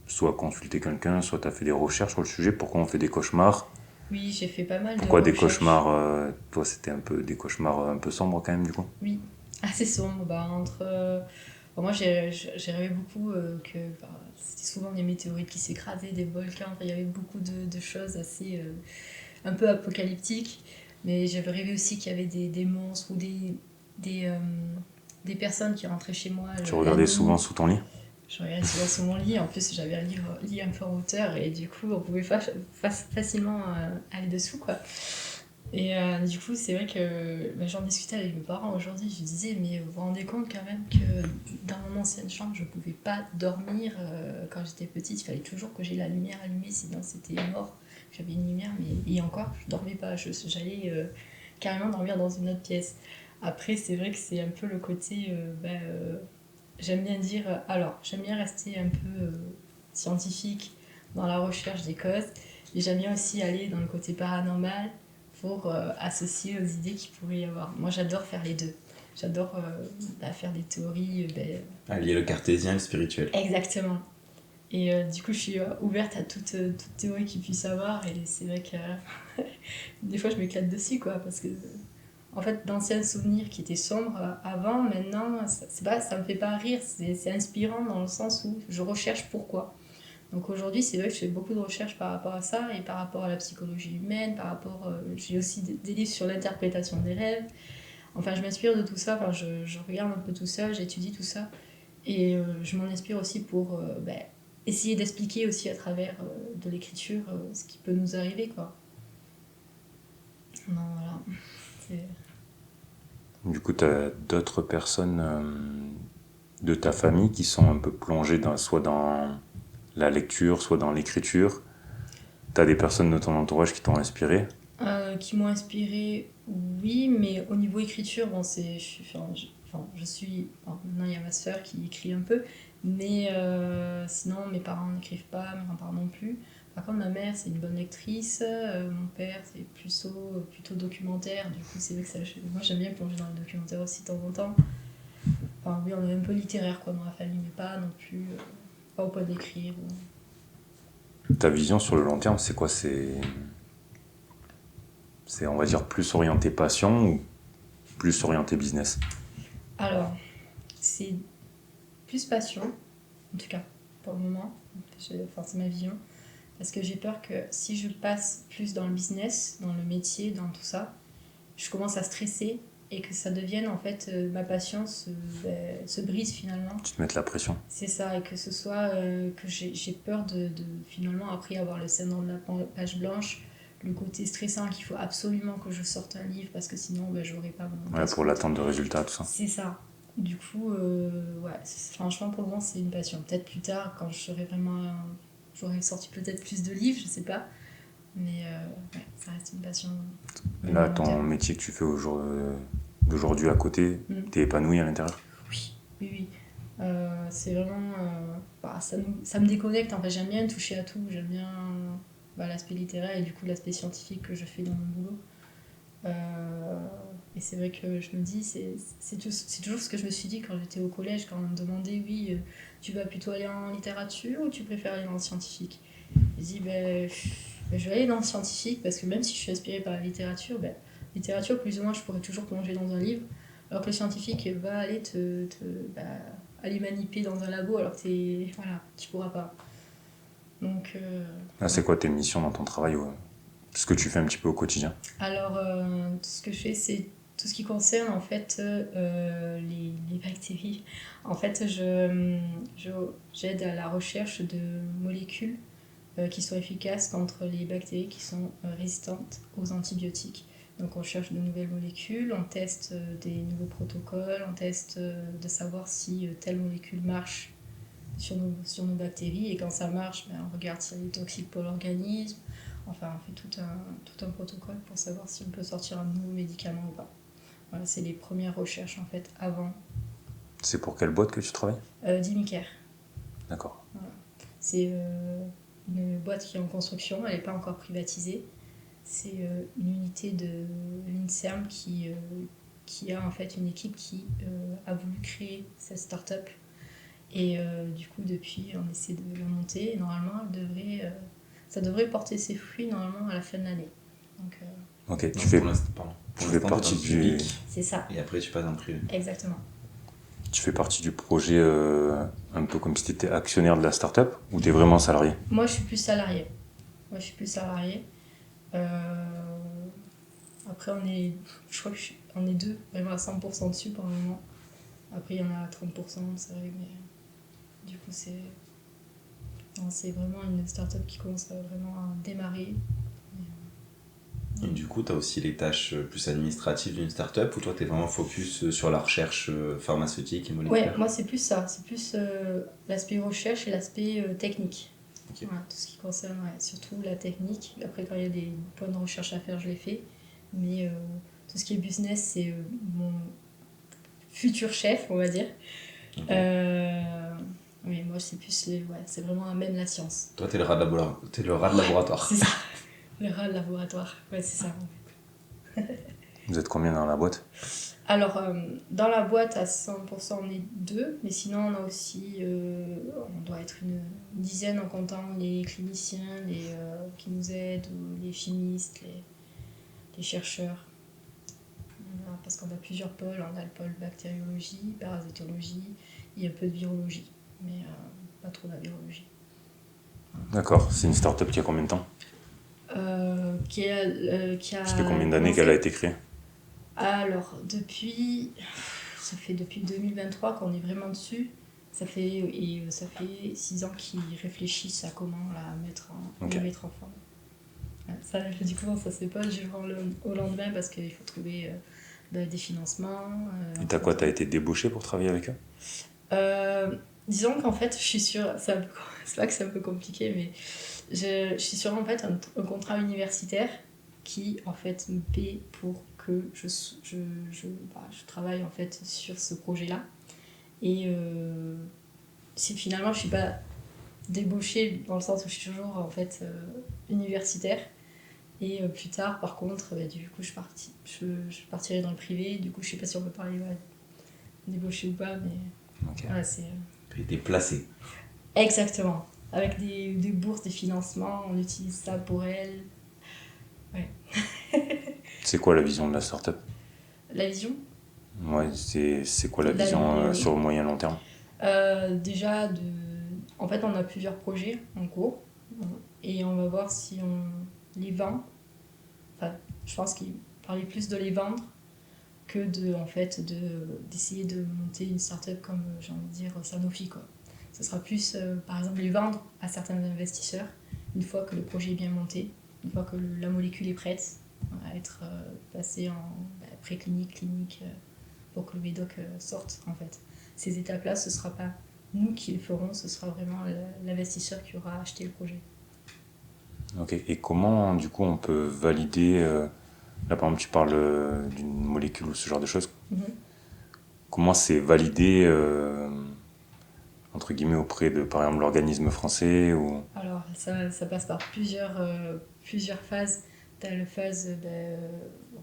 soit consulté quelqu'un, soit tu as fait des recherches sur le sujet? Pourquoi on fait des cauchemars? Oui, j'ai fait pas mal Pourquoi de des recherches. cauchemars toi, c'était un peu des cauchemars un peu sombres quand même, du coup? Oui, assez sombre. Moi, j'ai rêvé beaucoup que c'était souvent des météorites qui s'écrasaient, des volcans. Enfin, il y avait beaucoup de choses assez un peu apocalyptiques. Mais j'avais rêvé aussi qu'il y avait des monstres ou des personnes qui rentraient chez moi. Tu regardais souvent sous ton lit? Je regardais souvent sous mon lit. En plus, j'avais un lit un peu en hauteur et du coup, on pouvait facilement aller dessous, quoi. Et du coup, c'est vrai que j'en discutais avec mes parents aujourd'hui. Je disais, mais vous vous rendez compte quand même que dans mon ancienne chambre, je pouvais pas dormir quand j'étais petite. Il fallait toujours que j'ai la lumière allumée, sinon c'était mort. J'avais une lumière, mais et encore, je dormais pas. J'allais carrément dormir dans une autre pièce. Après, c'est vrai que c'est un peu le côté. J'aime bien dire. Alors, j'aime bien rester un peu scientifique dans la recherche des causes. Et j'aime bien aussi aller dans le côté paranormal pour associer aux idées qu'il pourrait y avoir. Moi, j'adore faire les deux. J'adore faire des théories. Allier le cartésien et le spirituel. Exactement. Et du coup, je suis ouverte à toute théorie qu'il puisse avoir. Et c'est vrai que des fois, je m'éclate dessus, quoi. Parce que, en fait, d'anciens souvenirs qui étaient sombres avant, maintenant, ça me fait pas rire. C'est inspirant dans le sens où je recherche pourquoi. Donc aujourd'hui, c'est vrai que je fais beaucoup de recherches par rapport à ça et par rapport à la psychologie humaine, j'ai aussi des livres sur l'interprétation des rêves. Enfin, je m'inspire de tout ça, enfin, je regarde un peu tout ça, j'étudie tout ça. Et je m'en inspire aussi pour essayer d'expliquer aussi à travers de l'écriture ce qui peut nous arriver, quoi. Non, voilà. Du coup, tu as d'autres personnes de ta famille qui sont un peu plongées soit dans la lecture, soit dans l'écriture. T'as des personnes de ton entourage qui t'ont inspiré? Qui m'ont inspiré, oui, mais au niveau écriture, bon, je suis... Bon, maintenant, il y a ma sœur qui écrit un peu, mais sinon, mes parents n'écrivent pas, mes grands-parents non plus. Par contre, ma mère, c'est une bonne lectrice, mon père, c'est plutôt documentaire. Du coup, c'est vrai que moi, j'aime bien plonger dans le documentaire aussi de temps en temps. Enfin, oui, on est un peu littéraire, quoi, dans la famille, mais pas non plus... pas au point d'écrire. Ta vision sur le long terme, c'est quoi? C'est, on va dire, plus orienté passion ou plus orienté business? Alors, c'est plus passion, en tout cas, pour le moment. C'est ma vision. Parce que j'ai peur que si je passe plus dans le business, dans le métier, dans tout ça, je commence à stresser et que ça devienne, en fait, ma passion se brise finalement. Tu te mets la pression. C'est ça, et que ce soit que j'ai peur de finalement, après avoir le syndrome de la page blanche, le côté stressant qu'il faut absolument que je sorte un livre parce que sinon j'aurais pas mon... Ouais, pour l'attente de résultats, tout ça. C'est ça. Du coup, franchement, pour le moment, c'est une passion. Peut-être plus tard, quand j'aurais sorti peut-être plus de livres, je sais pas. Mais ça reste une passion. Là, ton métier que tu fais d'aujourd'hui à côté, t'es épanoui à l'intérieur? Oui. C'est vraiment... ça me déconnecte. En fait, j'aime bien toucher à tout. J'aime bien l'aspect littéraire et du coup l'aspect scientifique que je fais dans mon boulot. Et c'est vrai que je me dis, c'est toujours ce que je me suis dit quand j'étais au collège, quand on me demandait, oui, tu vas plutôt aller en littérature ou tu préfères aller dans le scientifique? Je dis, je vais aller dans le scientifique parce que même si je suis inspirée par la littérature, plus ou moins, je pourrais toujours plonger dans un livre, alors que le scientifique va aller aller manipuler dans un labo alors que tu pourras pas. Donc, c'est quoi tes missions dans ton travail, ce que tu fais un petit peu au quotidien? Alors, ce que je fais, c'est tout ce qui concerne en fait les bactéries. En fait, j'aide à la recherche de molécules qui sont efficaces contre les bactéries qui sont résistantes aux antibiotiques. Donc on cherche de nouvelles molécules, on teste des nouveaux protocoles, on teste de savoir si telle molécule marche sur nos bactéries, et quand ça marche, on regarde si elle est toxique pour l'organisme. Enfin, on fait tout un protocole pour savoir si on peut sortir un nouveau médicament ou pas. Voilà, c'est les premières recherches en fait avant. C'est pour quelle boîte que tu travailles? Dimiker. D'accord. Voilà. C'est une boîte qui est en construction, elle n'est pas encore privatisée. C'est une unité de l'INSERM qui a en fait une équipe qui a voulu créer cette start-up. Et du coup, depuis, on essaie de la monter. Et normalement, ça devrait porter ses fruits normalement à la fin de l'année. Donc, ok, tu fais partie du public. C'est ça. Et après, tu passes dans le privé. Exactement. Tu fais partie du projet un peu comme si tu étais actionnaire de la start-up ou tu es vraiment salarié? Moi, je suis plus salarié. Après, je crois qu'on est deux, vraiment à 100% dessus pour le moment. Après, il y en a 30%, c'est vrai, mais du coup, c'est vraiment une start-up qui commence vraiment à démarrer. Et du coup, tu as aussi les tâches plus administratives d'une start-up, ou toi, tu es vraiment focus sur la recherche pharmaceutique et moléculaire? Ouais, moi, c'est plus ça. C'est plus l'aspect recherche et l'aspect technique. Okay. Voilà, tout ce qui concerne surtout la technique. Après, quand il y a des points de recherche à faire, je les fais. Mais tout ce qui est business, c'est mon futur chef, on va dire. Okay. Mais moi, c'est plus c'est vraiment même la science. Toi, t'es le rat de laboratoire. C'est ça. Le rat de laboratoire, c'est ça en fait. Vous êtes combien dans la boîte? Alors, dans la boîte, à 100%, on est 2, mais sinon, on a aussi, on doit être une dizaine en comptant les cliniciens, qui nous aident, ou les chimistes, les chercheurs. Parce qu'on a plusieurs pôles, on a le pôle bactériologie, parasitologie et un peu de virologie, mais pas trop la virologie. D'accord, c'est une start-up qui a combien de temps? Qui a Ça fait combien d'années qu'elle a été créée? Alors, ça fait depuis 2023 qu'on est vraiment dessus. Ça fait 6 ans qu'ils réfléchissent à comment la mettre en forme. Ça, du coup, ça c'est pas le jour au lendemain parce qu'il faut trouver des financements. Et t'as été débauché pour travailler avec eux? Disons qu'en fait, je suis sûre, c'est pas que c'est un peu compliqué, mais je suis sur en fait un contrat universitaire qui en fait me paie pour que je travaille en fait sur ce projet-là. Et si finalement je suis pas débauchée dans le sens où je suis toujours en fait universitaire. Et plus tard, par contre, du coup, je partirai dans le privé. Du coup, je sais pas si on peut parler débauché ou pas, mais okay. Voilà, c'est. Tu as été placé. Exactement. Avec des bourses, des financements, on utilise ça pour elle. Ouais. C'est quoi la vision de la start-up? La vision? Ouais, c'est quoi la vision sur le moyen long terme? Déjà, en fait, on a plusieurs projets en cours et on va voir si on les vend. Enfin, je pense qu'il parlait plus de les vendre que d'essayer de monter une start-up comme, j'ai envie de dire, Sanofi, quoi. Ce sera plus, par exemple, les vendre à certains investisseurs une fois que le projet est bien monté, une fois que la molécule est prête à être passée en préclinique, clinique, pour que le médoc sorte, en fait. Ces étapes-là, ce ne sera pas nous qui les ferons, ce sera vraiment l'investisseur qui aura acheté le projet. Ok, et comment, du coup, on peut valider... Là, par exemple, tu parles d'une molécule ou ce genre de choses. Mm-hmm. Comment c'est validé entre guillemets, auprès de, par exemple, l'organisme français ou... Alors, ça passe par plusieurs phases. Tu as la phase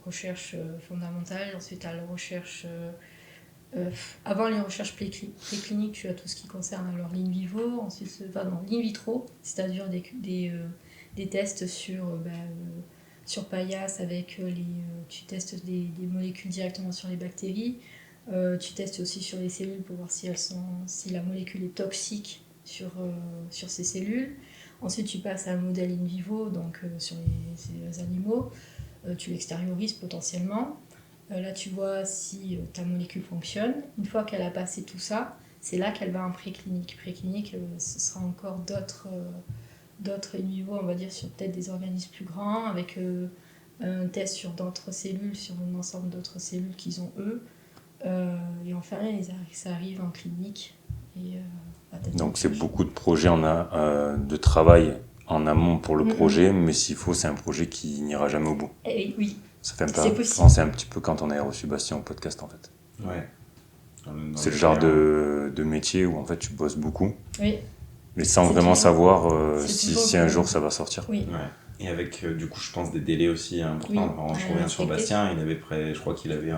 recherche fondamentale, ensuite tu as la recherche... avant les recherches précliniques, tu as tout ce qui concerne alors l'in vivo, ensuite, l'in vitro, c'est-à-dire des tests sur paillasse avec tu testes des molécules directement sur les bactéries. Tu testes aussi sur les cellules pour voir si la molécule est toxique sur ces cellules. Ensuite, tu passes à un modèle in vivo, donc sur les animaux. Tu l'extériorises potentiellement. Là, tu vois si ta molécule fonctionne. Une fois qu'elle a passé tout ça, c'est là qu'elle va en préclinique. Préclinique, ce sera encore d'autres in vivo, on va dire, sur peut-être des organismes plus grands, avec un test sur d'autres cellules, sur un ensemble d'autres cellules qu'ils ont eux. Et enfin, ça arrive en clinique. Donc c'est beaucoup de projets, de travail en amont pour le projet, mais s'il faut, c'est un projet qui n'ira jamais au bout. Et oui, ça fait penser un petit peu quand on a reçu Bastien au podcast, en fait. Ouais. C'est le genre de métier où en fait tu bosses beaucoup, oui. Mais sans vraiment savoir si un jour ça va sortir. Oui. Ouais. Et avec, du coup, je pense des délais aussi importants. Oui. Je reviens sur Bastien, je crois qu'il avait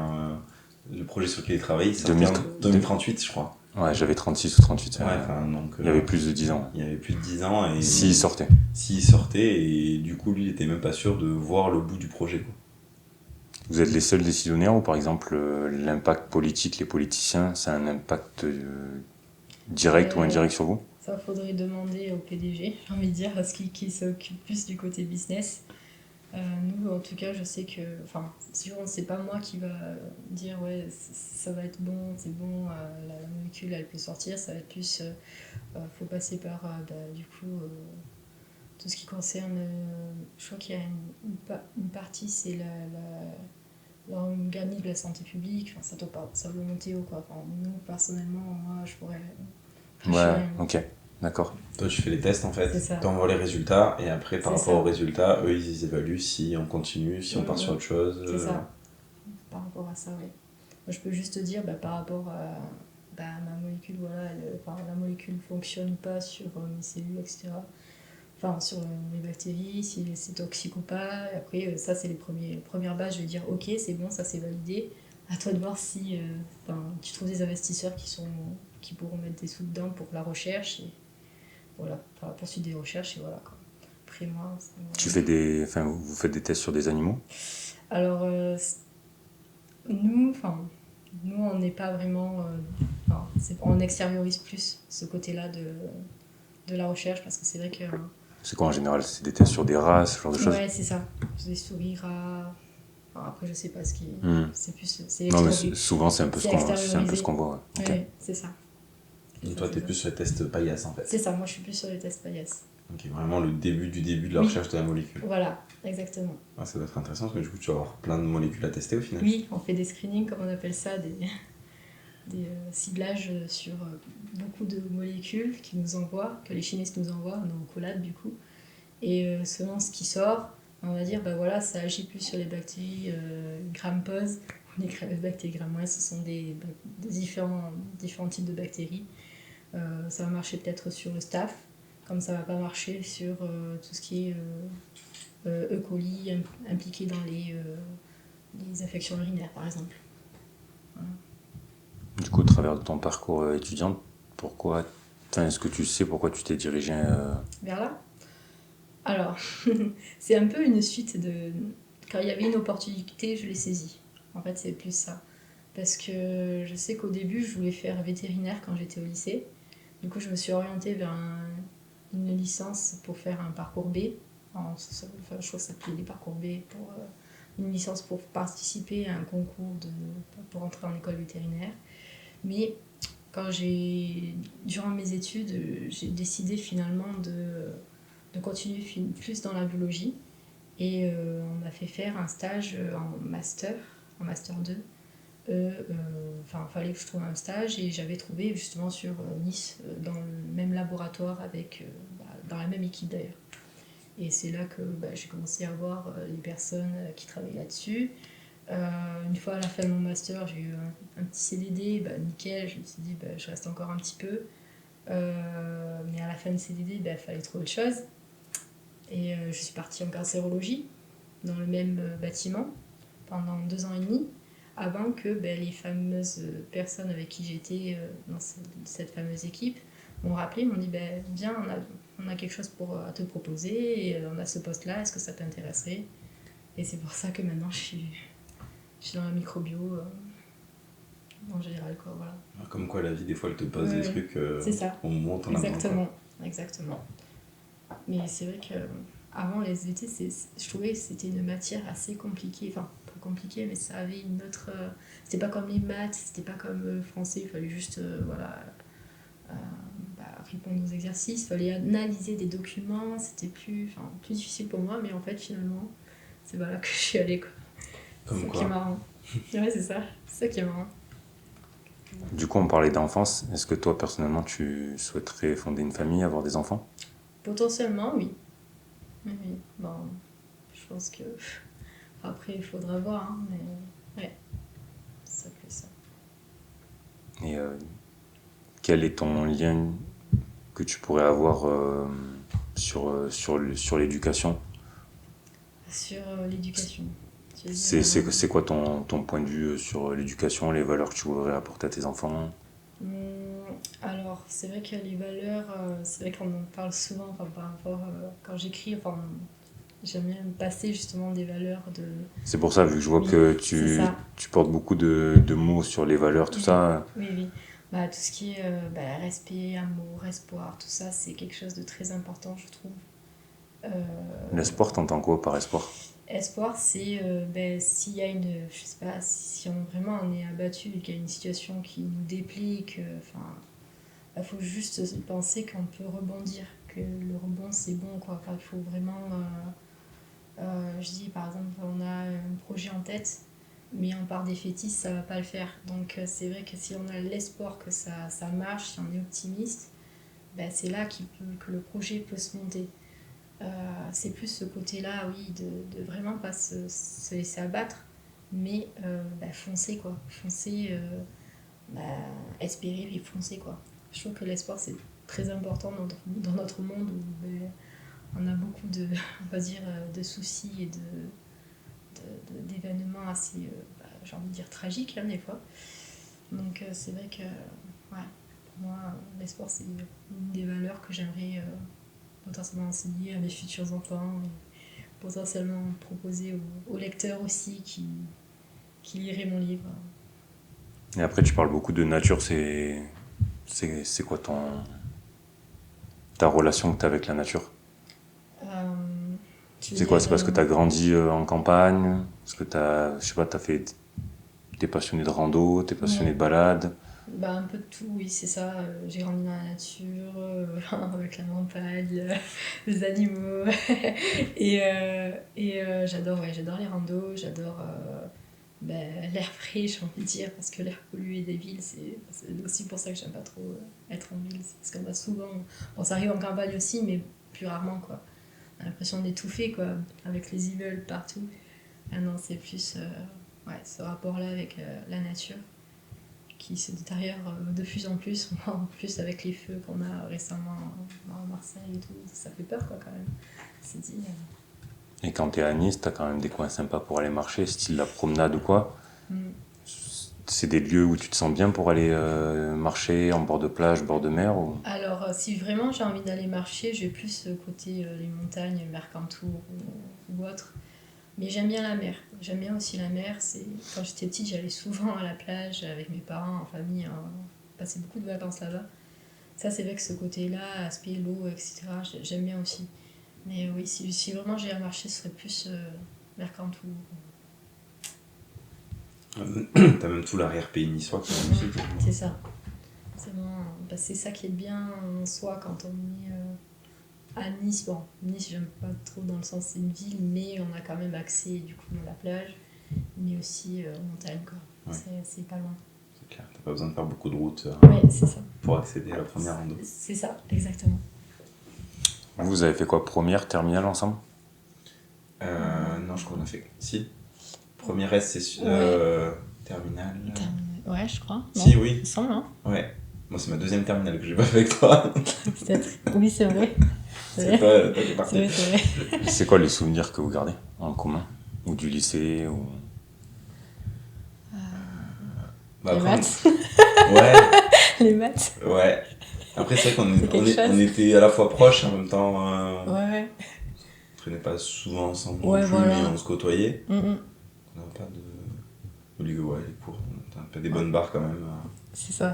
le projet sur lequel il travaillait, c'est en 2038, je crois. Ouais, j'avais 36 ou 38. Ouais, donc, il y avait plus de 10 ans. Il y avait plus de 10 ans. Et s'il sortait. Et du coup, lui, il était même pas sûr de voir le bout du projet, quoi. Vous êtes les seuls décisionnaires ou par exemple l'impact politique, les politiciens, c'est un impact direct ou indirect sur vous? Ça, faudrait demander au PDG, j'ai envie de dire, parce qu'il s'occupe plus du côté business. Nous, en tout cas, je sais que... Enfin, c'est pas moi qui va dire, ouais, ça va être bon, c'est bon, la molécule, elle peut sortir. Ça va être plus... faut passer par, du coup, tout ce qui concerne... je crois qu'il y a une partie, c'est l'organisme de la santé publique. Enfin, ça doit monter haut, quoi. Enfin, nous, personnellement, moi, je pourrais... Ouais, ok, d'accord. Toi, tu fais les tests en fait, tu envoies les résultats et après, par rapport aux résultats, eux ils évaluent si on continue, si on part sur autre chose. C'est ça, par rapport à ça, oui. Moi, je peux juste te dire, par rapport à ma molécule, voilà, la molécule ne fonctionne pas sur mes cellules, etc. Enfin, sur mes bactéries, si c'est toxique ou pas. Et après, ça, c'est les premières bases. Je vais dire, ok, c'est bon, ça c'est validé. À toi de voir si tu trouves des investisseurs qui pourront mettre des sous dedans pour la recherche et voilà, pour la poursuite des recherches et voilà quoi. Après moi, vous faites des tests sur des animaux? Alors nous on n'est pas vraiment on extériorise plus ce côté-là de la recherche parce que c'est vrai que c'est quoi en général? C'est des tests sur des rats, ce genre de choses? Ouais, c'est ça, des souris, rats. Après, je sais pas ce qui. C'est plus. Non, mais souvent, c'est un peu ce qu'on voit. Ouais. Okay. Oui, c'est ça. Et toi, t'es plus sur les tests paillasse en fait. C'est ça, moi je suis plus sur les tests paillasse. Ok, vraiment le début de la recherche de la molécule. Voilà, exactement. Ah, ça doit être intéressant parce que du coup, tu vas avoir plein de molécules à tester au final. Oui, on fait des screenings, comme on appelle ça, des ciblages sur beaucoup de molécules qu'ils nous envoient, que les chimistes nous envoient, nos collabs du coup. Et selon ce qui sort, on va dire, ça agit plus sur les bactéries gram-pose. Les bactéries gram-moins, ce sont des différents types de bactéries. Ça va marcher peut-être sur le staph, comme ça va pas marcher sur tout ce qui est E. coli impliqué dans les infections urinaires, par exemple. Voilà. Du coup, au travers de ton parcours étudiant, est-ce que tu sais pourquoi tu t'es dirigé vers là? Alors, c'est un peu une suite de... Quand il y avait une opportunité, je l'ai saisie. En fait, c'est plus ça. Parce que je sais qu'au début, je voulais faire vétérinaire quand j'étais au lycée. Du coup, je me suis orientée vers une licence pour faire un parcours B. Je crois que ça s'appelait les parcours B. Une licence pour participer à un concours pour entrer en école vétérinaire. Mais durant mes études, j'ai décidé finalement de continuer plus dans la biologie. Et on m'a fait faire un stage en master 2. Fallait que je trouve un stage et j'avais trouvé justement sur Nice, dans le même laboratoire, dans la même équipe d'ailleurs. Et c'est là que j'ai commencé à voir les personnes qui travaillaient là-dessus. Une fois à la fin de mon master, j'ai eu un petit CDD, nickel, je me suis dit je reste encore un petit peu. Mais à la fin de CDD, il fallait trouver autre chose. Et je suis partie en cancérologie, dans le même bâtiment, pendant 2 ans et demi, avant que les fameuses personnes avec qui j'étais dans cette fameuse équipe m'ont rappelé, m'ont dit viens, on a quelque chose à te proposer, et on a ce poste-là, est-ce que ça t'intéresserait? Et c'est pour ça que maintenant je suis dans la microbio en général, quoi, voilà. Comme quoi la vie des fois elle te pose des trucs c'est ça. au moment où t'en as besoin. Exactement. Mais c'est vrai que avant les SVT, je trouvais que c'était une matière assez compliquée, enfin pas compliquée, mais ça avait une autre... c'était pas comme les maths, c'était pas comme le français, il fallait juste répondre aux exercices, il fallait analyser des documents, c'était plus difficile pour moi, mais en fait finalement c'est là que je suis allée, quoi. Comme c'est quoi. Ça qui est marrant. Ouais, c'est ça qui est marrant. Du coup, on parlait d'enfance. Est-ce que toi, personnellement, tu souhaiterais fonder une famille, avoir des enfants? Potentiellement, oui. Oui. Bon, je pense que... Après, il faudra voir, hein, mais... Ouais, ça fait ça. Et quel est ton lien que tu pourrais avoir sur l'éducation? Sur l'éducation. C'est quoi ton point de vue sur l'éducation, les valeurs que tu voudrais apporter à tes enfants? Alors, c'est vrai que les valeurs, c'est vrai qu'on en parle souvent par rapport quand j'écris, j'aime bien passer justement des valeurs de... C'est pour ça, vu que je vois que tu portes beaucoup de mots sur les valeurs, tout ça. Oui. Tout ce qui est respect, amour, espoir, tout ça, c'est quelque chose de très important, je trouve. L'espoir, t'entends quoi par espoir? Espoir, c'est s'il y a une... Je sais pas, si vraiment on est abattu et qu'il y a une situation qui nous déplie, il faut juste penser qu'on peut rebondir, que le rebond c'est bon, quoi. Il faut vraiment... je dis par exemple, on a un projet en tête, mais on part défaitiste, ça va pas le faire. Donc c'est vrai que si on a l'espoir que ça marche, si on est optimiste, c'est là que le projet peut se monter. C'est plus ce côté-là, oui, de vraiment pas se laisser abattre, mais foncer, quoi. Foncer, espérer et foncer, quoi. Je trouve que l'espoir, c'est très important dans notre monde où on a beaucoup de soucis et d'événements assez, j'ai envie de dire, tragiques, hein, des fois. Donc c'est vrai que, pour moi, l'espoir, c'est une des valeurs que j'aimerais potentiellement enseigner à mes futurs enfants, et potentiellement proposer aux lecteurs aussi qui liraient mon livre. Et après, tu parles beaucoup de nature, c'est quoi ta relation que tu as avec la nature? C'est quoi? C'est parce que tu as grandi en campagne? Parce que t'es passionné de rando, t'es passionné de balade? Un peu de tout, oui, c'est ça. J'ai grandi dans la nature, avec la montagne, les animaux. et j'adore les randos, j'adore l'air frais, j'ai envie de dire, parce que l'air pollué des villes, c'est aussi pour ça que j'aime pas trop être en ville. C'est parce qu'on a souvent... Bon, ça arrive en campagne aussi, mais plus rarement, quoi. On a l'impression d'étouffer, quoi, avec les immeubles partout. Ah non, c'est plus ce rapport-là avec la nature qui se détériore de plus en plus avec les feux qu'on a récemment à Marseille et tout. Ça fait peur, quoi, quand même. C'est dit... Et quand t'es à Nice, t'as quand même des coins sympas pour aller marcher, style la promenade ou quoi. C'est des lieux où tu te sens bien pour aller marcher en bord de plage, bord de mer ou... Alors, si vraiment j'ai envie d'aller marcher, je vais plus côté les montagnes, Mercantour ou autre. Mais j'aime bien la mer. J'aime bien aussi la mer. Quand j'étais petite, j'allais souvent à la plage avec mes parents, en famille. On passait beaucoup de vacances là-bas. Ça, c'est vrai que ce côté-là, aspect l'eau, etc., j'aime bien aussi. Mais oui, si vraiment j'ai à marcher, ce serait plus Mercantour. T'as même tout l'arrière-pays niçois qui est magnifique. C'est ça. C'est ça qui est bien en soi quand on est à Nice. Bon, Nice, j'aime pas trop dans le sens c'est une ville, mais on a quand même accès du coup à la plage, mais aussi aux montagnes, quoi. Ouais. C'est pas loin. C'est clair, t'as pas besoin de faire beaucoup de route c'est ça. Pour accéder à la première rando. C'est ça, exactement. Vous avez fait quoi, première, terminale ensemble? Non, je crois qu'on a fait... Si. Première S, c'est terminale. Ouais, je crois. Non, si, oui. Il semble, hein. Ouais. Moi, c'est ma deuxième terminale que j'ai pas fait avec toi. Peut-être. Oui, c'est vrai. C'est toi qui es parti. C'est vrai. C'est quoi les souvenirs que vous gardez en commun? Ou du lycée ou... Bah, Les après, maths. Ouais, Les maths. ouais. Après, c'est vrai qu'on C'est quelque chose. on était à la fois proches, en même temps, Ouais. on traînait pas souvent ensemble Ouais, non plus, voilà. mais on se côtoyait. Mm, mm. On n'a pas de... Ouais, les cours, on a un peu des bonnes barres quand même. C'est ça.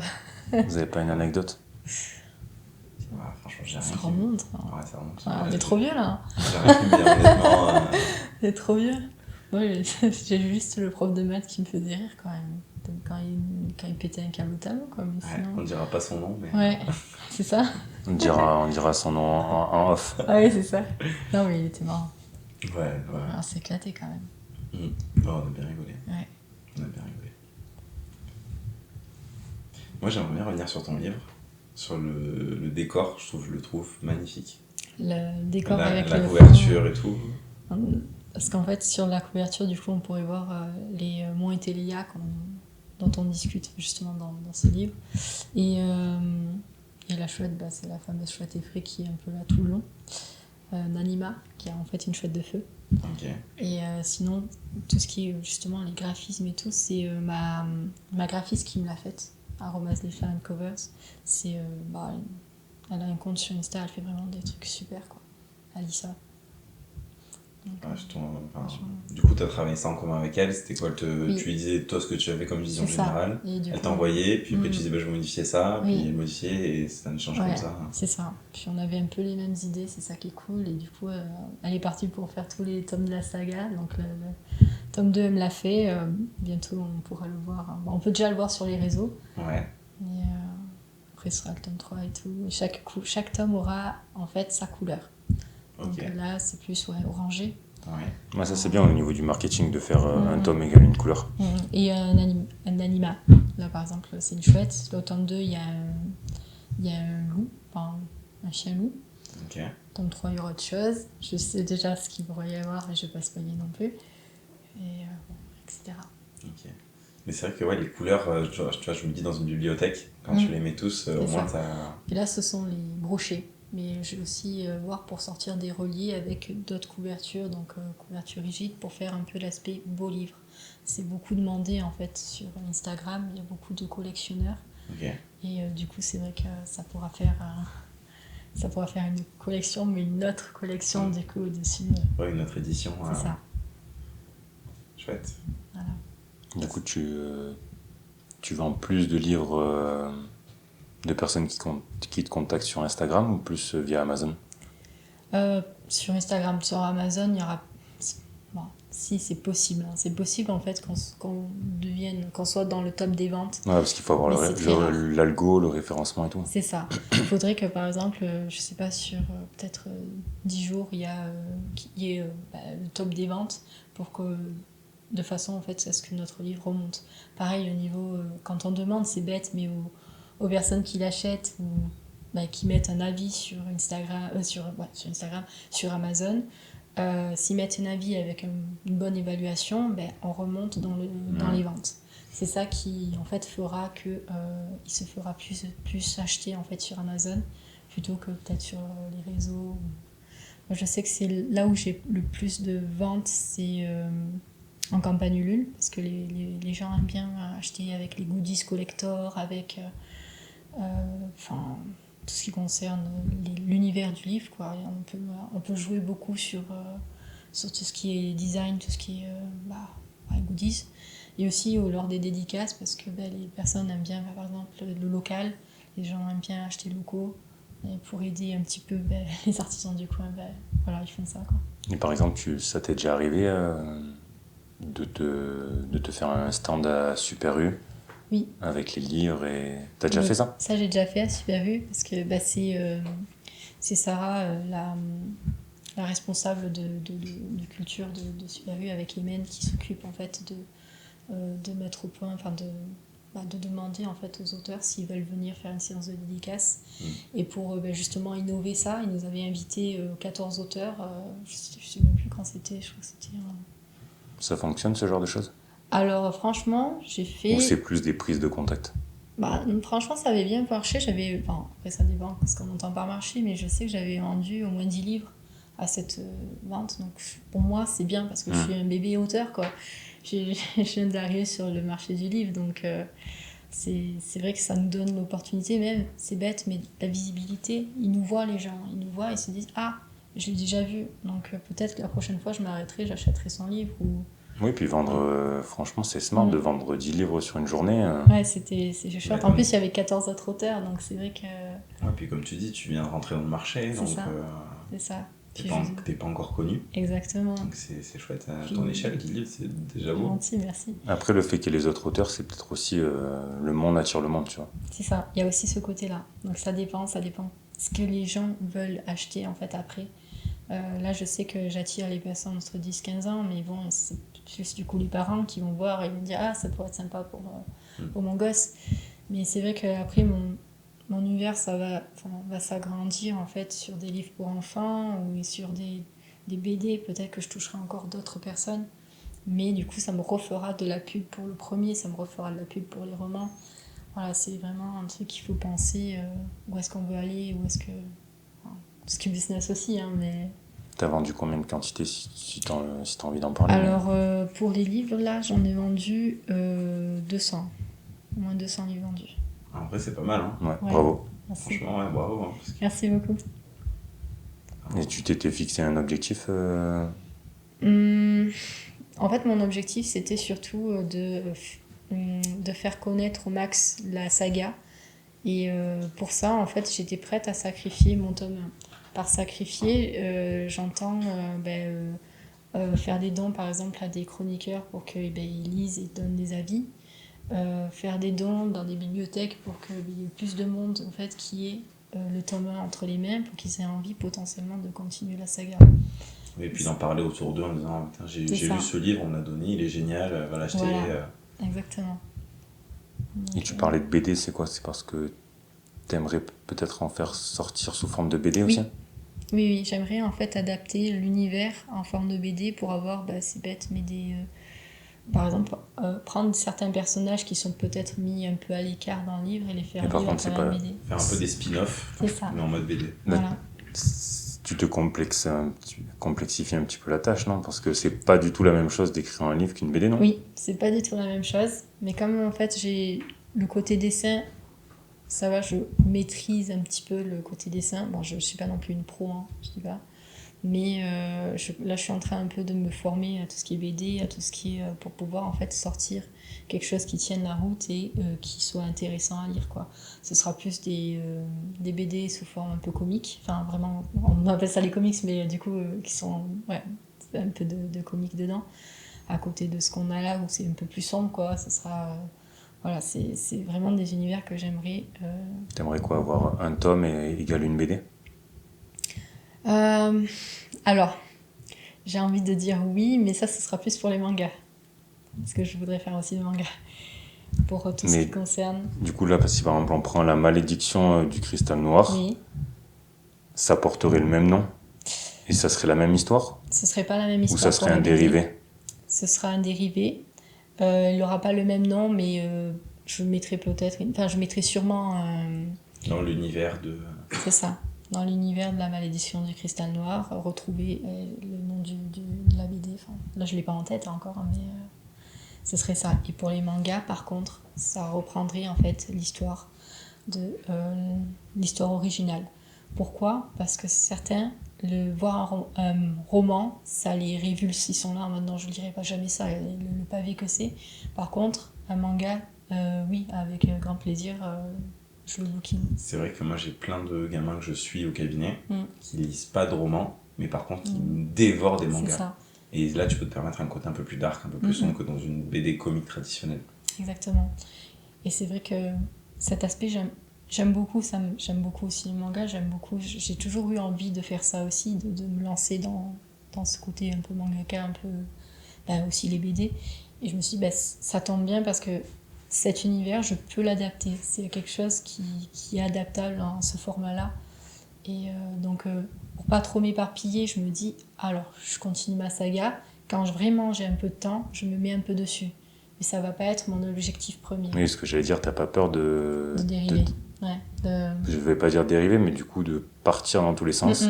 Vous avez pas une anecdote? Ouais, franchement, j'ai rien Ça qui- remonte. Ouais, ça remonte. Ah, on est trop vieux là. J'ai rien qui me vient, honnêtement. C'est trop vieux. Ouais, j'ai juste le prof de maths qui me faisait rire quand même. Quand il pétait un câble au tableau, quoi. Mais Ouais, on sinon... dira pas son nom, mais... Ouais, c'est ça. On dira son nom en off. Ah oui, c'est ça. Non, mais il était marrant. Ouais. On s'est éclaté quand même. Oh, on a bien rigolé. Ouais. On a bien rigolé. Moi, j'aimerais bien revenir sur ton livre, sur le décor, je le trouve magnifique. Le décor avec la le couverture et tout. Parce qu'en fait, sur la couverture, du coup, on pourrait voir les Monts et Télia dont on discute justement dans ce livre. Et la chouette, c'est la fameuse chouette effraie qui est un peu là tout le long. Nanima, qui a en fait une chouette de feu. Ok. Et sinon, tout ce qui est justement les graphismes et tout, c'est ma graphiste qui me l'a faite, Aromas Les Fire and Covers. Elle a un compte sur Insta, elle fait vraiment des trucs super, quoi. Alissa. Donc, du coup, tu as travaillé ça en commun avec elle. C'était quoi Oui. Tu lui disais toi ce que tu avais comme vision C'est ça. générale. Et du Elle coup, t'envoyait, puis après tu disais je vais modifier ça, Oui. puis elle modifiait et c'est un échange comme ça. C'est ça. Puis on avait un peu les mêmes idées, c'est ça qui est cool. Et du coup, elle est partie pour faire tous les tomes de la saga. Donc le tome 2, elle me l'a fait. Bientôt, on pourra le voir. On peut déjà le voir sur les réseaux. Ouais. Et après, ce sera le tome 3 et tout. Et chaque tome aura en fait sa couleur. Ok. Donc là, c'est plus orangé. Ouais. Ouais, ça c'est bien au niveau du marketing de faire un tome égal une couleur. Et un anima. Là, par exemple, c'est une chouette. Là, au tome 2, il y a un loup, enfin un chien-loup. Ok. Tome 3, il y aura autre chose. Je sais déjà ce qu'il pourrait y avoir, mais je ne vais pas spoiler non plus. Et etc. Ok. Mais c'est vrai que les couleurs, tu vois, je me dis dans une bibliothèque, quand tu les mets tous, au moins t'as... Et là, ce sont les brochets. Mais je vais aussi voir pour sortir des reliés avec d'autres couvertures, donc couverture rigide, pour faire un peu l'aspect beau livre. C'est beaucoup demandé en fait sur Instagram, il y a beaucoup de collectionneurs. Ok. Et du coup, c'est vrai que ça pourra faire une collection, mais une autre collection du coup au-dessus. Ouais, une autre édition. C'est ça. Chouette. Voilà. Du coup, tu vends plus de livres de personnes qui te contactent sur Instagram ou plus via Amazon? Sur Instagram, sur Amazon, il y aura... Bon, si, c'est possible. C'est possible en fait qu'on soit dans le top des ventes. Ouais, parce qu'il faut avoir l'algo, le référencement et tout. C'est ça. Il faudrait que par exemple, je sais pas, sur peut-être 10 jours, il y ait le top des ventes pour que, de façon en fait, à ce que notre livre remonte. Pareil, au niveau, quand on demande, c'est bête, mais aux personnes qui l'achètent ou qui mettent un avis sur Instagram, sur Amazon, s'ils mettent un avis avec une bonne évaluation, on remonte dans les ventes. C'est ça qui en fait fera que il se fera plus acheter en fait sur Amazon plutôt que peut-être sur les réseaux. Moi, je sais que c'est là où j'ai le plus de ventes, c'est en campagne Ulule, parce que les gens aiment bien acheter avec les goodies collector, avec tout ce qui concerne l'univers du livre, quoi. Et on peut jouer beaucoup sur tout ce qui est design, tout ce qui est goodies. Et aussi lors des dédicaces, parce que les personnes aiment bien, par exemple, le local, les gens aiment bien acheter locaux. Et pour aider un petit peu les artisans du coin, voilà, ils font ça, quoi. Et par exemple, ça t'est déjà arrivé de te faire un stand à Super U? Oui. Avec les livres et... T'as déjà fait ça? Ça, j'ai déjà fait à Super U, parce que c'est Sarah, la responsable de culture de Super U avec Imen, qui s'occupe en fait de mettre au point, de demander en fait aux auteurs s'ils veulent venir faire une séance de dédicace. Et pour justement innover ça, ils nous avaient invité 14 auteurs, je sais même plus quand c'était, je crois que c'était... Ça fonctionne ce genre de choses? Alors franchement, j'ai fait... Ou c'est plus des prises de contact? Franchement, ça avait bien marché. Après, ça dépend ce qu'on entend par marché, mais je sais que j'avais vendu au moins 10 livres à cette vente. Donc, pour moi, c'est bien parce que je suis un bébé auteur, quoi. Je viens d'arriver sur le marché du livre, donc c'est vrai que ça nous donne l'opportunité, même, c'est bête, mais la visibilité. Ils nous voient, les gens. Ils nous voient et se disent « Ah, je l'ai déjà vu. » Donc, peut-être que la prochaine fois, je m'arrêterai, j'achèterai son livre ou... Oui, puis vendre, franchement, c'est smart de vendre 10 livres sur une journée. Ouais, c'est chouette. En plus, il y avait 14 autres auteurs, donc c'est vrai que... Ouais, puis comme tu dis, tu viens de rentrer dans le marché, donc c'est ça. T'es pas encore connu. Exactement. Donc c'est chouette. À ton échelle, 10 livres, c'est déjà beau. Merci. Après, le fait qu'il y ait les autres auteurs, c'est peut-être aussi le monde attire le monde, tu vois. C'est ça, il y a aussi ce côté-là. Donc ça dépend ce que les gens veulent acheter en fait après. Là, je sais que j'attire les personnes entre 10 et 15 ans, mais bon, c'est plus du coup les parents qui vont voir et vont dire « Ah, ça pourrait être sympa pour mon gosse ». Mais c'est vrai qu'après, mon univers, ça va s'agrandir en fait sur des livres pour enfants ou sur des BD. Peut-être que je toucherai encore d'autres personnes. Mais du coup, ça me refera de la pub pour le premier, ça me refera de la pub pour les romans. Voilà, c'est vraiment un truc qu'il faut penser où est-ce qu'on veut aller, où est-ce que... Ce qui est business aussi, hein, mais... T'as vendu combien de quantités si t'as envie d'en parler? Alors, pour les livres, là, j'en ai vendu 200. Au moins 200 livres vendus. En vrai, c'est pas mal, hein. Ouais, bravo. Merci. Franchement, ouais, bravo. Hein, Merci beaucoup. Et tu t'étais fixé un objectif En fait, mon objectif, c'était surtout de faire connaître au max la saga. Et pour ça, en fait, j'étais prête à sacrifier mon tome 1. Par sacrifier, j'entends faire des dons, par exemple, à des chroniqueurs pour qu'ils lisent et donnent des avis. Faire des dons dans des bibliothèques pour qu'il y ait plus de monde, en fait, qui ait le tome 1 entre les mains pour qu'ils aient envie potentiellement de continuer la saga. Et puis d'en parler autour d'eux en disant « J'ai lu ce livre, on me l'a donné, il est génial, va l'acheter. Voilà. Exactement. Et tu parlais de BD, c'est quoi? C'est parce que t'aimerais peut-être en faire sortir sous forme de BD aussi? Oui, j'aimerais en fait adapter l'univers en forme de BD pour avoir, c'est bête, mais par exemple, prendre certains personnages qui sont peut-être mis un peu à l'écart dans le livre et les faire vivre à travers BD. Faire un peu des spin-offs, mais en mode BD. Voilà. Tu te complexifies un petit peu la tâche, non? Parce que c'est pas du tout la même chose d'écrire un livre qu'une BD, non? Oui, c'est pas du tout la même chose, mais comme en fait j'ai le côté dessin, ça va, je maîtrise un petit peu le côté dessin. Bon, je suis pas non plus une pro, hein, je dis pas. Mais là, je suis en train un peu de me former à tout ce qui est BD, à tout ce qui est pour pouvoir en fait sortir quelque chose qui tienne la route et qui soit intéressant à lire, quoi. Ce sera plus des BD sous forme un peu comique. Enfin, vraiment, on appelle ça les comics, mais du coup, qui sont un peu de comique dedans. À côté de ce qu'on a là, où c'est un peu plus sombre, quoi. Ce sera... Voilà, c'est vraiment des univers que j'aimerais... T'aimerais quoi, avoir un tome égale une BD? Alors, j'ai envie de dire oui, mais ça, ce sera plus pour les mangas. Parce que je voudrais faire aussi des mangas. Pour tout ce qui concerne... Du coup, là, si par exemple on prend la malédiction du cristal noir, oui. Ça porterait le même nom? Et ça serait la même histoire? Ce serait pas la même histoire. Ou ça serait un dérivé? Ce sera un dérivé. Il n'aura pas le même nom, mais je mettrai peut-être... Enfin, je mettrai sûrement... Dans l'univers de... C'est ça. Dans l'univers de la malédiction du cristal noir, retrouver le nom de la BD. Enfin, là, je ne l'ai pas en tête encore, mais ce serait ça. Et pour les mangas, par contre, ça reprendrait en fait l'histoire originale. Pourquoi? Parce que certains, voir un roman, ça les révulse. Ils sont là en mode non, je ne lirai pas jamais ça, le pavé que c'est. Par contre, un manga, oui, avec grand plaisir... je le bouquine. C'est vrai que moi j'ai plein de gamins que je suis au cabinet qui lisent pas de romans, mais par contre qui dévorent des mangas. C'est ça. Et là tu peux te permettre un côté un peu plus dark, un peu plus sombre que dans une BD comique traditionnelle. Exactement. Et c'est vrai que cet aspect, j'aime beaucoup ça. J'aime beaucoup aussi le manga. J'ai toujours eu envie de faire ça aussi, de me lancer dans ce côté un peu mangaka, un peu aussi les BD. Et je me suis dit, ça tombe bien parce que cet univers, je peux l'adapter. C'est quelque chose qui est adaptable en ce format-là. Et donc, pour pas trop m'éparpiller, je me dis, alors, je continue ma saga. Quand vraiment j'ai un peu de temps, je me mets un peu dessus. mais ça va pas être mon objectif premier. Oui, ce que j'allais dire, t'as pas peur de dériver. Ouais, je vais pas dire dériver, mais du coup de partir dans tous les sens.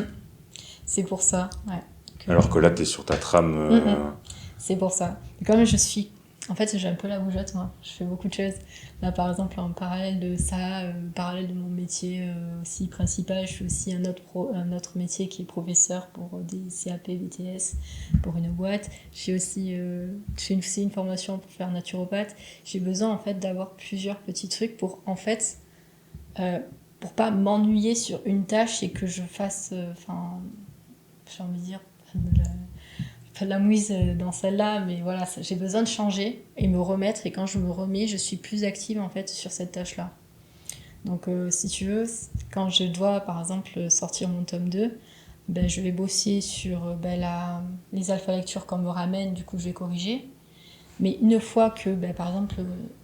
C'est pour ça, ouais. Alors que là, t'es sur ta trame. C'est pour ça. Et comme je suis... En fait, j'ai un peu la bougeotte, moi. Je fais beaucoup de choses. Là, par exemple, en parallèle de ça, parallèle de mon métier aussi principal, je fais aussi un autre métier qui est professeur pour des CAP, BTS, pour une boîte. Je fais aussi une formation pour faire naturopathe. J'ai besoin, en fait, d'avoir plusieurs petits trucs pour, en fait, pour pas m'ennuyer sur une tâche et que je fasse... j'ai envie de dire... de la mouise dans celle-là, mais voilà, j'ai besoin de changer et me remettre, et quand je me remets, je suis plus active en fait sur cette tâche-là. Donc si tu veux, quand je dois par exemple sortir mon tome 2, ben, je vais bosser sur les alpha-lectures qu'on me ramène, du coup je vais corriger. Mais une fois que, par exemple,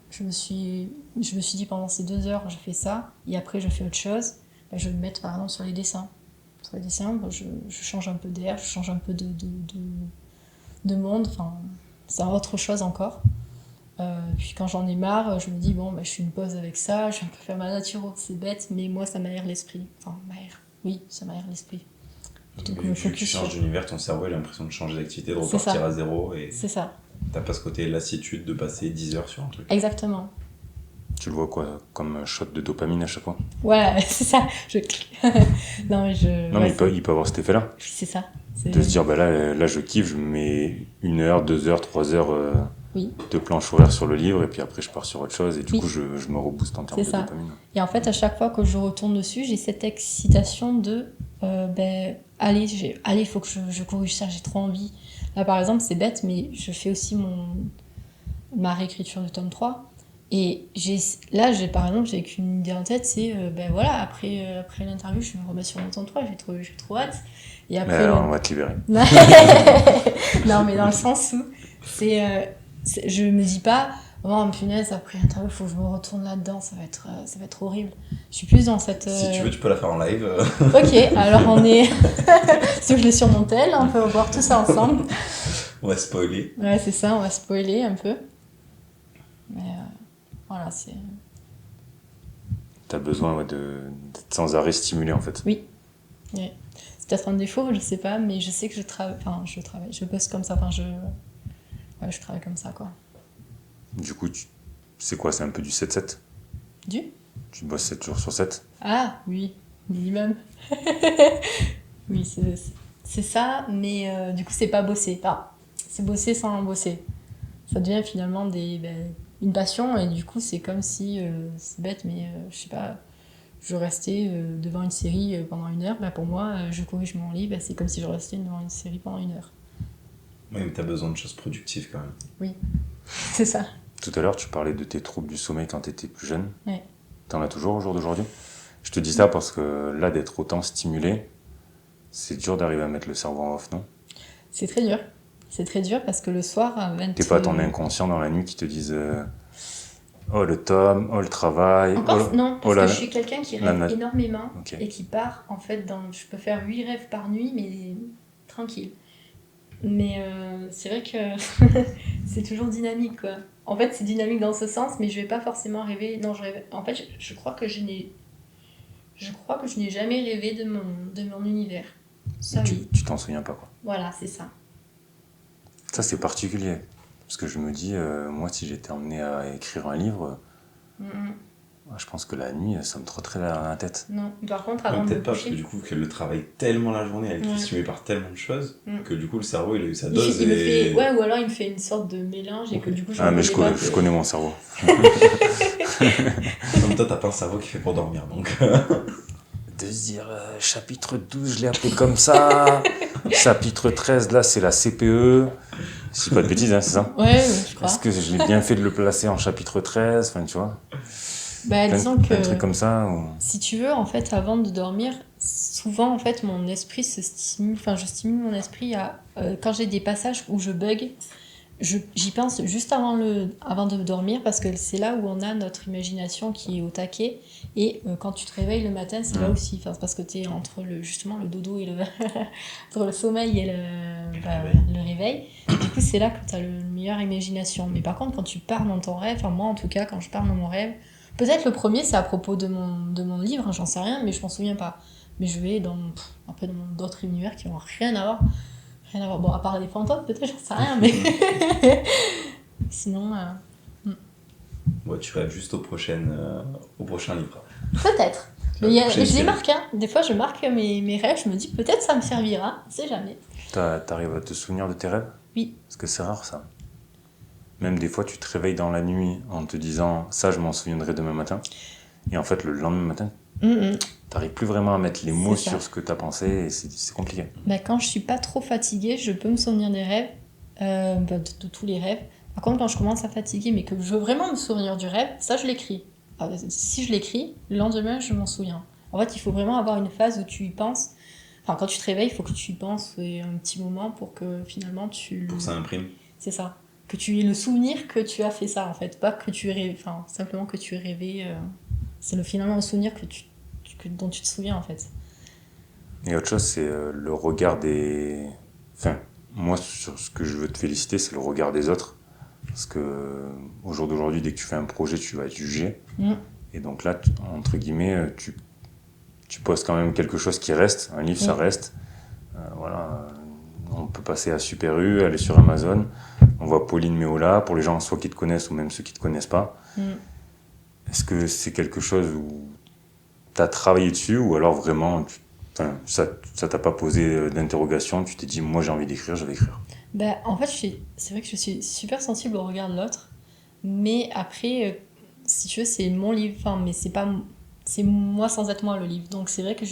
je me suis dit pendant ces 2 heures, je fais ça, et après je fais autre chose, je vais me mettre par exemple sur les dessins. Sur les dessins, je change un peu d'air, je change un peu de monde, enfin, c'est autre chose encore. Puis quand j'en ai marre, je me dis, je fais une pause avec ça, je vais un peu faire ma nature, c'est bête, mais moi ça m'aère l'esprit. Enfin, ça m'aère l'esprit. Plutôt que vu que tu changes d'univers, ton cerveau a l'impression de changer d'activité, de repartir à zéro. Et c'est ça. T'as pas ce côté lassitude de passer 10 heures sur un truc. Exactement. Tu le vois quoi, comme un shot de dopamine à chaque fois? Ouais, c'est ça. Non, mais il peut avoir cet effet-là. C'est ça. De se dire, là je kiffe, je mets 1 heure, 2 heures, 3 heures de planche horaire sur le livre, et puis après je pars sur autre chose, et du coup je me rebooste en termes de dopamine. Et en fait, à chaque fois que je retourne dessus, j'ai cette excitation de allez, il faut que je corrige ça, j'ai trop envie. Là par exemple, c'est bête, mais je fais aussi ma réécriture du tome 3. Et par exemple, j'ai qu'une idée en tête, c'est après l'interview, je me remets sur mon tome 3, j'ai trop hâte. Et après, on va te libérer. Non, mais dans le sens où je me dis pas, oh punaise, après l'interview, il faut que je me retourne là-dedans, ça va être horrible. Je suis plus dans cette... Si tu veux, tu peux la faire en live. Ok, alors on est... Si je l'ai sur mon tel, on peut voir tout ça ensemble. On va spoiler. Ouais, c'est ça, on va spoiler un peu. Mais voilà, c'est... T'as besoin d'être sans arrêt stimulé en fait. Oui. Ouais. C'est peut-être un défaut, je sais pas, mais je sais que je bosse comme ça, je travaille comme ça, quoi. Du coup, c'est quoi, c'est un peu du 7-7 ? Tu bosses 7 jours sur 7 ? Ah, oui, minimum. Oui, c'est ça, mais du coup, c'est pas bosser. Enfin, c'est bosser sans bosser. Ça devient finalement une passion, et du coup, c'est comme si, c'est bête, mais je sais pas... Je restais devant une série pendant 1 heure, pour moi, je corrige mon livre, c'est comme si je restais devant une série pendant 1 heure. Oui, mais t'as besoin de choses productives quand même. Oui, c'est ça. Tout à l'heure, tu parlais de tes troubles du sommeil quand t'étais plus jeune. Oui. T'en as toujours au jour d'aujourd'hui ? Je te dis ça parce que là, d'être autant stimulé, c'est dur d'arriver à mettre le cerveau en off, non ? C'est très dur. C'est très dur parce que le soir, à 20h... T'es pas ton inconscient dans la nuit qui te dise... Oh le tome, oh le travail... Non, parce que je suis quelqu'un qui rêve énormément et qui part, en fait, je peux faire 8 rêves par nuit, mais tranquille. Mais c'est vrai que c'est toujours dynamique, quoi. En fait, c'est dynamique dans ce sens, mais je vais pas forcément rêver... Non, je rêve... En fait, je crois que je n'ai jamais rêvé de mon univers. Ça, tu t'en souviens pas, quoi. Voilà, c'est ça. Ça, c'est particulier. Parce que je me dis, moi, si j'étais emmené à écrire un livre, je pense que la nuit, ça me trotterait dans la tête. Non, par contre, avant de me coucher... Peut-être pas, parce que du coup, qu'elle le travaille tellement la journée, elle est stimulée par tellement de choses, que du coup, le cerveau, il a eu sa dose ou alors il me fait une sorte de mélange, et que du coup, je connais mon cerveau. Comme toi, t'as pas un cerveau qui fait pour dormir, donc... De se dire, chapitre 12, je l'ai appelé comme ça. Chapitre 13, là, c'est la CPE. Si pas de bêtises, hein, c'est ça ? Ouais, je crois. Est-ce que je l'ai bien fait de le placer en chapitre 13 ? Enfin, tu vois. Disons que... Un truc comme ça ou... Si tu veux, en fait, avant de dormir, souvent, en fait, mon esprit se stimule... Enfin, je stimule mon esprit à... quand j'ai des passages où je bug, j'y pense juste avant de dormir, parce que c'est là où on a notre imagination qui est au taquet, Et quand tu te réveilles le matin, c'est là aussi. Enfin, c'est parce que tu es entre justement le dodo et entre le sommeil et le réveil. Du coup, c'est là que tu as la meilleure imagination. Mais par contre, quand tu pars dans ton rêve, enfin moi en tout cas, quand je pars dans mon rêve, peut-être le premier, c'est à propos de mon livre, j'en sais rien, mais je m'en souviens pas. Mais je vais dans d'autres univers qui n'ont rien à voir. Rien à voir. Bon, à part les fantômes, peut-être, j'en sais rien, mais... Sinon... Ouais, tu rêves juste au prochain livre. Peut-être. Mais je les marque, hein. Des fois, je marque mes rêves, je me dis peut-être ça me servira, on sait jamais. T'arrives à te souvenir de tes rêves ? Oui. Parce que c'est rare, ça. Même des fois, tu te réveilles dans la nuit en te disant « ça, je m'en souviendrai demain matin ». Et en fait, le lendemain matin, t'arrives plus vraiment à mettre les mots sur ce que t'as pensé et c'est compliqué. Bah, quand je suis pas trop fatiguée, je peux me souvenir des rêves, de tous les rêves. Par contre, quand je commence à fatiguer, mais que je veux vraiment me souvenir du rêve, ça, je l'écris. Alors, si je l'écris, le lendemain, je m'en souviens. En fait, il faut vraiment avoir une phase où tu y penses. Enfin, quand tu te réveilles, il faut que tu y penses un petit moment pour que finalement tu... Pour que ça imprime. C'est ça. Que tu aies le souvenir que tu as fait ça, en fait. Pas que tu aies rêvé... Enfin, simplement que tu aies rêvé... C'est finalement le souvenir dont tu te souviens, en fait. Et autre chose, c'est le regard des... Enfin, moi, sur ce que je veux te féliciter, c'est le regard des autres. Parce que au jour d'aujourd'hui, dès que tu fais un projet, tu vas être jugé. Et donc là, entre guillemets, tu poses quand même quelque chose qui reste. Un livre, ça reste. Voilà. On peut passer à Super U, aller sur Amazon. On voit Pauline Méola, pour les gens soit qui te connaissent ou même ceux qui ne te connaissent pas. Est-ce que c'est quelque chose où tu as travaillé dessus ou alors vraiment, ça t'a pas posé d'interrogation, tu t'es dit, moi j'ai envie d'écrire, je vais écrire? Ben, en fait, c'est vrai que je suis super sensible au regard de l'autre. Mais après, si tu veux, c'est mon livre. Enfin, mais c'est moi sans être moi le livre. Donc c'est vrai que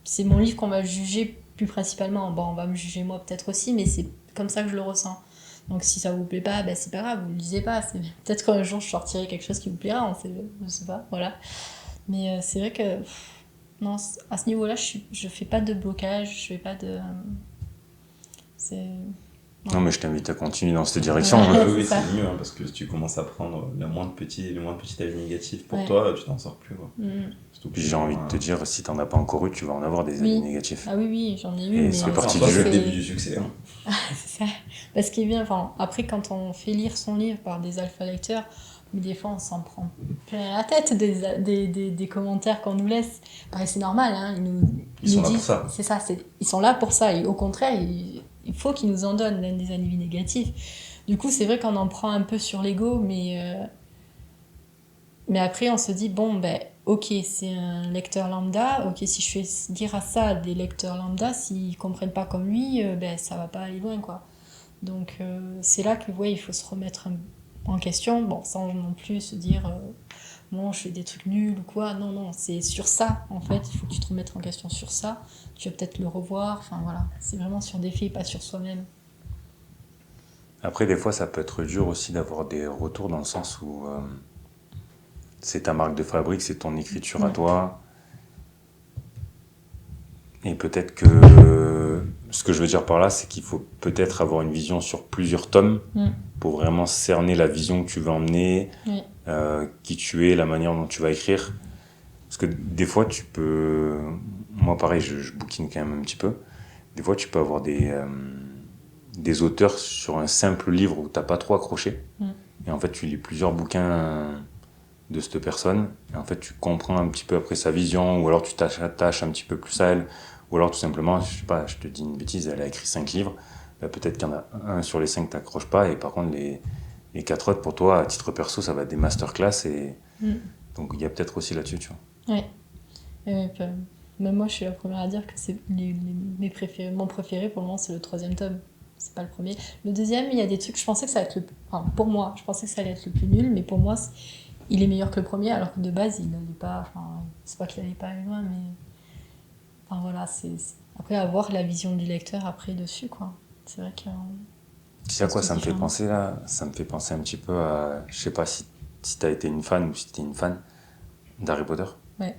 c'est mon livre qu'on va juger plus principalement. Bon, on va me juger moi peut-être aussi, mais c'est comme ça que je le ressens. Donc si ça vous plaît pas, ben c'est pas grave, vous le lisez pas. Peut-être qu'un jour je sortirai quelque chose qui vous plaira, je sais pas, voilà. Mais c'est vrai que non, à ce niveau-là, je fais pas de blocage, je fais pas de... Non, mais je t'invite à continuer dans cette direction. Oui, c'est mieux, hein, parce que si tu commences à prendre le moindre petit avis négatif pour toi, tu t'en sors plus. Quoi. Puis j'ai envie de te dire, si t'en as pas encore eu, tu vas en avoir des avis négatifs. Ah oui, j'en ai eu. Et c'est parti du jeu. jeu. C'est le début du succès. Hein. C'est ça. Parce qu'il vient, après, quand on fait lire son livre par des alpha lecteurs, mais des fois on s'en prend plein la tête des commentaires qu'on nous laisse. Pareil, c'est normal, hein, ils sont là pour ça. C'est ça, ils sont là pour ça. Et au contraire, il faut qu'ils nous en donnent des avis négatifs. Du coup, c'est vrai qu'on en prend un peu sur l'ego, mais après on se dit, bon, ben, ok, c'est un lecteur lambda, ok, si je fais dire à ça des lecteurs lambda, s'ils comprennent pas comme lui, ben, ça va pas aller loin, quoi. Donc c'est là que, il faut se remettre en question, bon, sans non plus se dire bon, je fais des trucs nuls ou quoi. Non, c'est sur ça, en fait, il faut que tu te remettes en question sur ça. Tu vas peut-être le revoir, enfin voilà, c'est vraiment sur des faits, pas sur soi-même. Après, des fois, ça peut être dur aussi d'avoir des retours dans le sens où c'est ta marque de fabrique, c'est ton écriture à toi. Et peut-être que ce que je veux dire par là, c'est qu'il faut peut-être avoir une vision sur plusieurs tomes pour vraiment cerner la vision que tu veux emmener, qui tu es, la manière dont tu vas écrire. Parce que des fois, tu peux... Moi, pareil, je bouquine quand même un petit peu. Des fois, tu peux avoir des auteurs sur un simple livre où tu n'as pas trop accroché. Et en fait, tu lis plusieurs bouquins de cette personne. Et en fait, tu comprends un petit peu après sa vision, ou alors tu t'attaches un petit peu plus à elle. Ou alors, tout simplement, je sais pas, je te dis une bêtise, elle a écrit 5 livres. Bah, peut-être qu'il y en a un sur les 5 que tu n'accroches pas. Et par contre, les 4 autres, pour toi, à titre perso, ça va être des masterclass. Donc, il y a peut-être aussi là-dessus, tu vois. Ouais. Même moi, je suis la première à dire que c'est mes préférés. Mon préféré, pour le moment, c'est le 3e tome. C'est pas le premier. Le 2e, il y a des trucs, je pensais que ça allait être pour moi, je pensais que ça allait être le plus nul, mais pour moi, il est meilleur que le premier, alors que de base, il n'allait pas... c'est pas qu'il n'allait pas aller loin, mais... Enfin, voilà, c'est... Après, avoir la vision du lecteur après dessus, quoi. C'est vrai que... Tu sais à quoi ça me fait penser, là? Ça me fait penser un petit peu à... Je sais pas si t'as été une fan ou si t'es une fan d'Harry Potter. Ouais.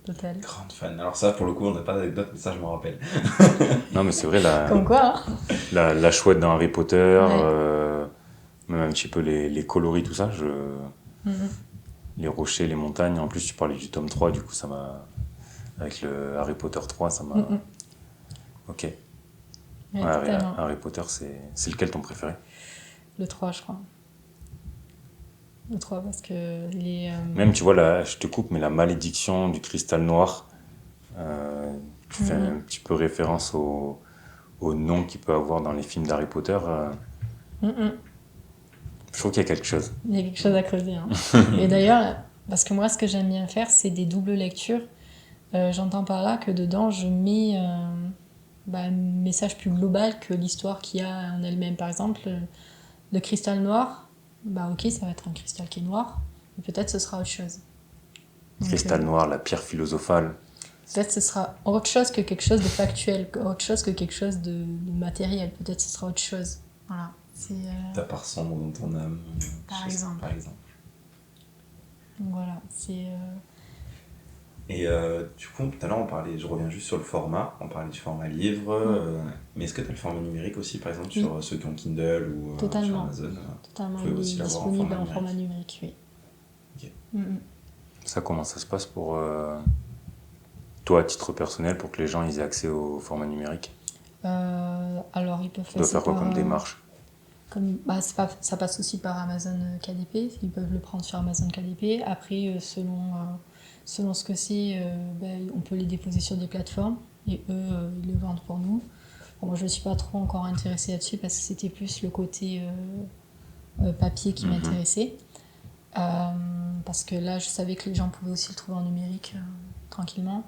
Total. Grande fan. Alors ça, pour le coup, on n'a pas d'anecdote, mais ça, je m'en rappelle. Non, mais c'est vrai, Comme quoi, hein. la chouette dans Harry Potter, même un petit peu les coloris, tout ça, les rochers, les montagnes. En plus, tu parlais du tome 3, du coup, ça m'a... Avec le Harry Potter 3, ça m'a... Ok. Ouais, Harry Potter, c'est lequel ton préféré? Le 3, je crois. Le 3, parce que Même, tu vois, je te coupe, mais la malédiction du cristal noir, tu fais un petit peu référence au nom qu'il peut avoir dans les films d'Harry Potter. Je trouve qu'il y a quelque chose. Il y a quelque chose à creuser. Hein. Et d'ailleurs, parce que moi, ce que j'aime bien faire, c'est des doubles lectures. J'entends par là que dedans, je mets un message plus global que l'histoire qu'il y a en elle-même. Par exemple, le cristal noir, ok, ça va être un cristal qui est noir, mais peut-être ce sera autre chose. Donc, cristal noir, la pierre philosophale. Peut-être ce sera autre chose que quelque chose de factuel, autre chose que quelque chose de matériel. Peut-être ce sera autre chose. Voilà. Ta part sombre dans ton âme. Par exemple. Donc voilà, c'est... Et du coup, tout à l'heure, je reviens juste sur le format, on parlait du format livre, mais est-ce que tu as le format numérique aussi, par exemple, sur ceux qui ont Kindle ou sur Amazon? Totalement, il est disponible en format numérique, oui. Ok. Ça, comment ça se passe pour toi, à titre personnel, pour que les gens aient accès au format numérique? Alors, ils peuvent faire ça. Tu dois faire quoi comme démarche? Ça passe aussi par Amazon KDP, ils peuvent le prendre sur Amazon KDP. Après, selon ce que c'est, on peut les déposer sur des plateformes et eux, ils le vendent pour nous. Bon, moi, je ne suis pas trop encore intéressée là-dessus parce que c'était plus le côté papier qui m'intéressait. Parce que là, je savais que les gens pouvaient aussi le trouver en numérique tranquillement.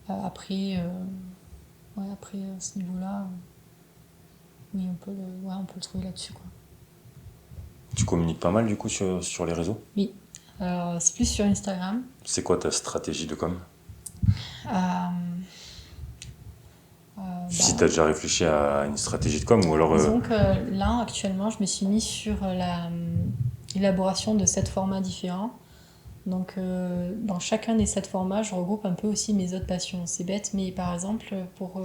Après, à ce niveau-là, oui, on peut le trouver là-dessus, quoi. Tu communiques pas mal du coup sur les réseaux? Oui. C'est plus sur Instagram. C'est quoi ta stratégie de com? Si tu as déjà réfléchi à une stratégie de com ou alors... Disons que là, actuellement, je me suis mise sur l'élaboration de 7 formats différents. Donc, dans chacun des 7 formats, je regroupe un peu aussi mes autres passions. C'est bête, mais par exemple, pour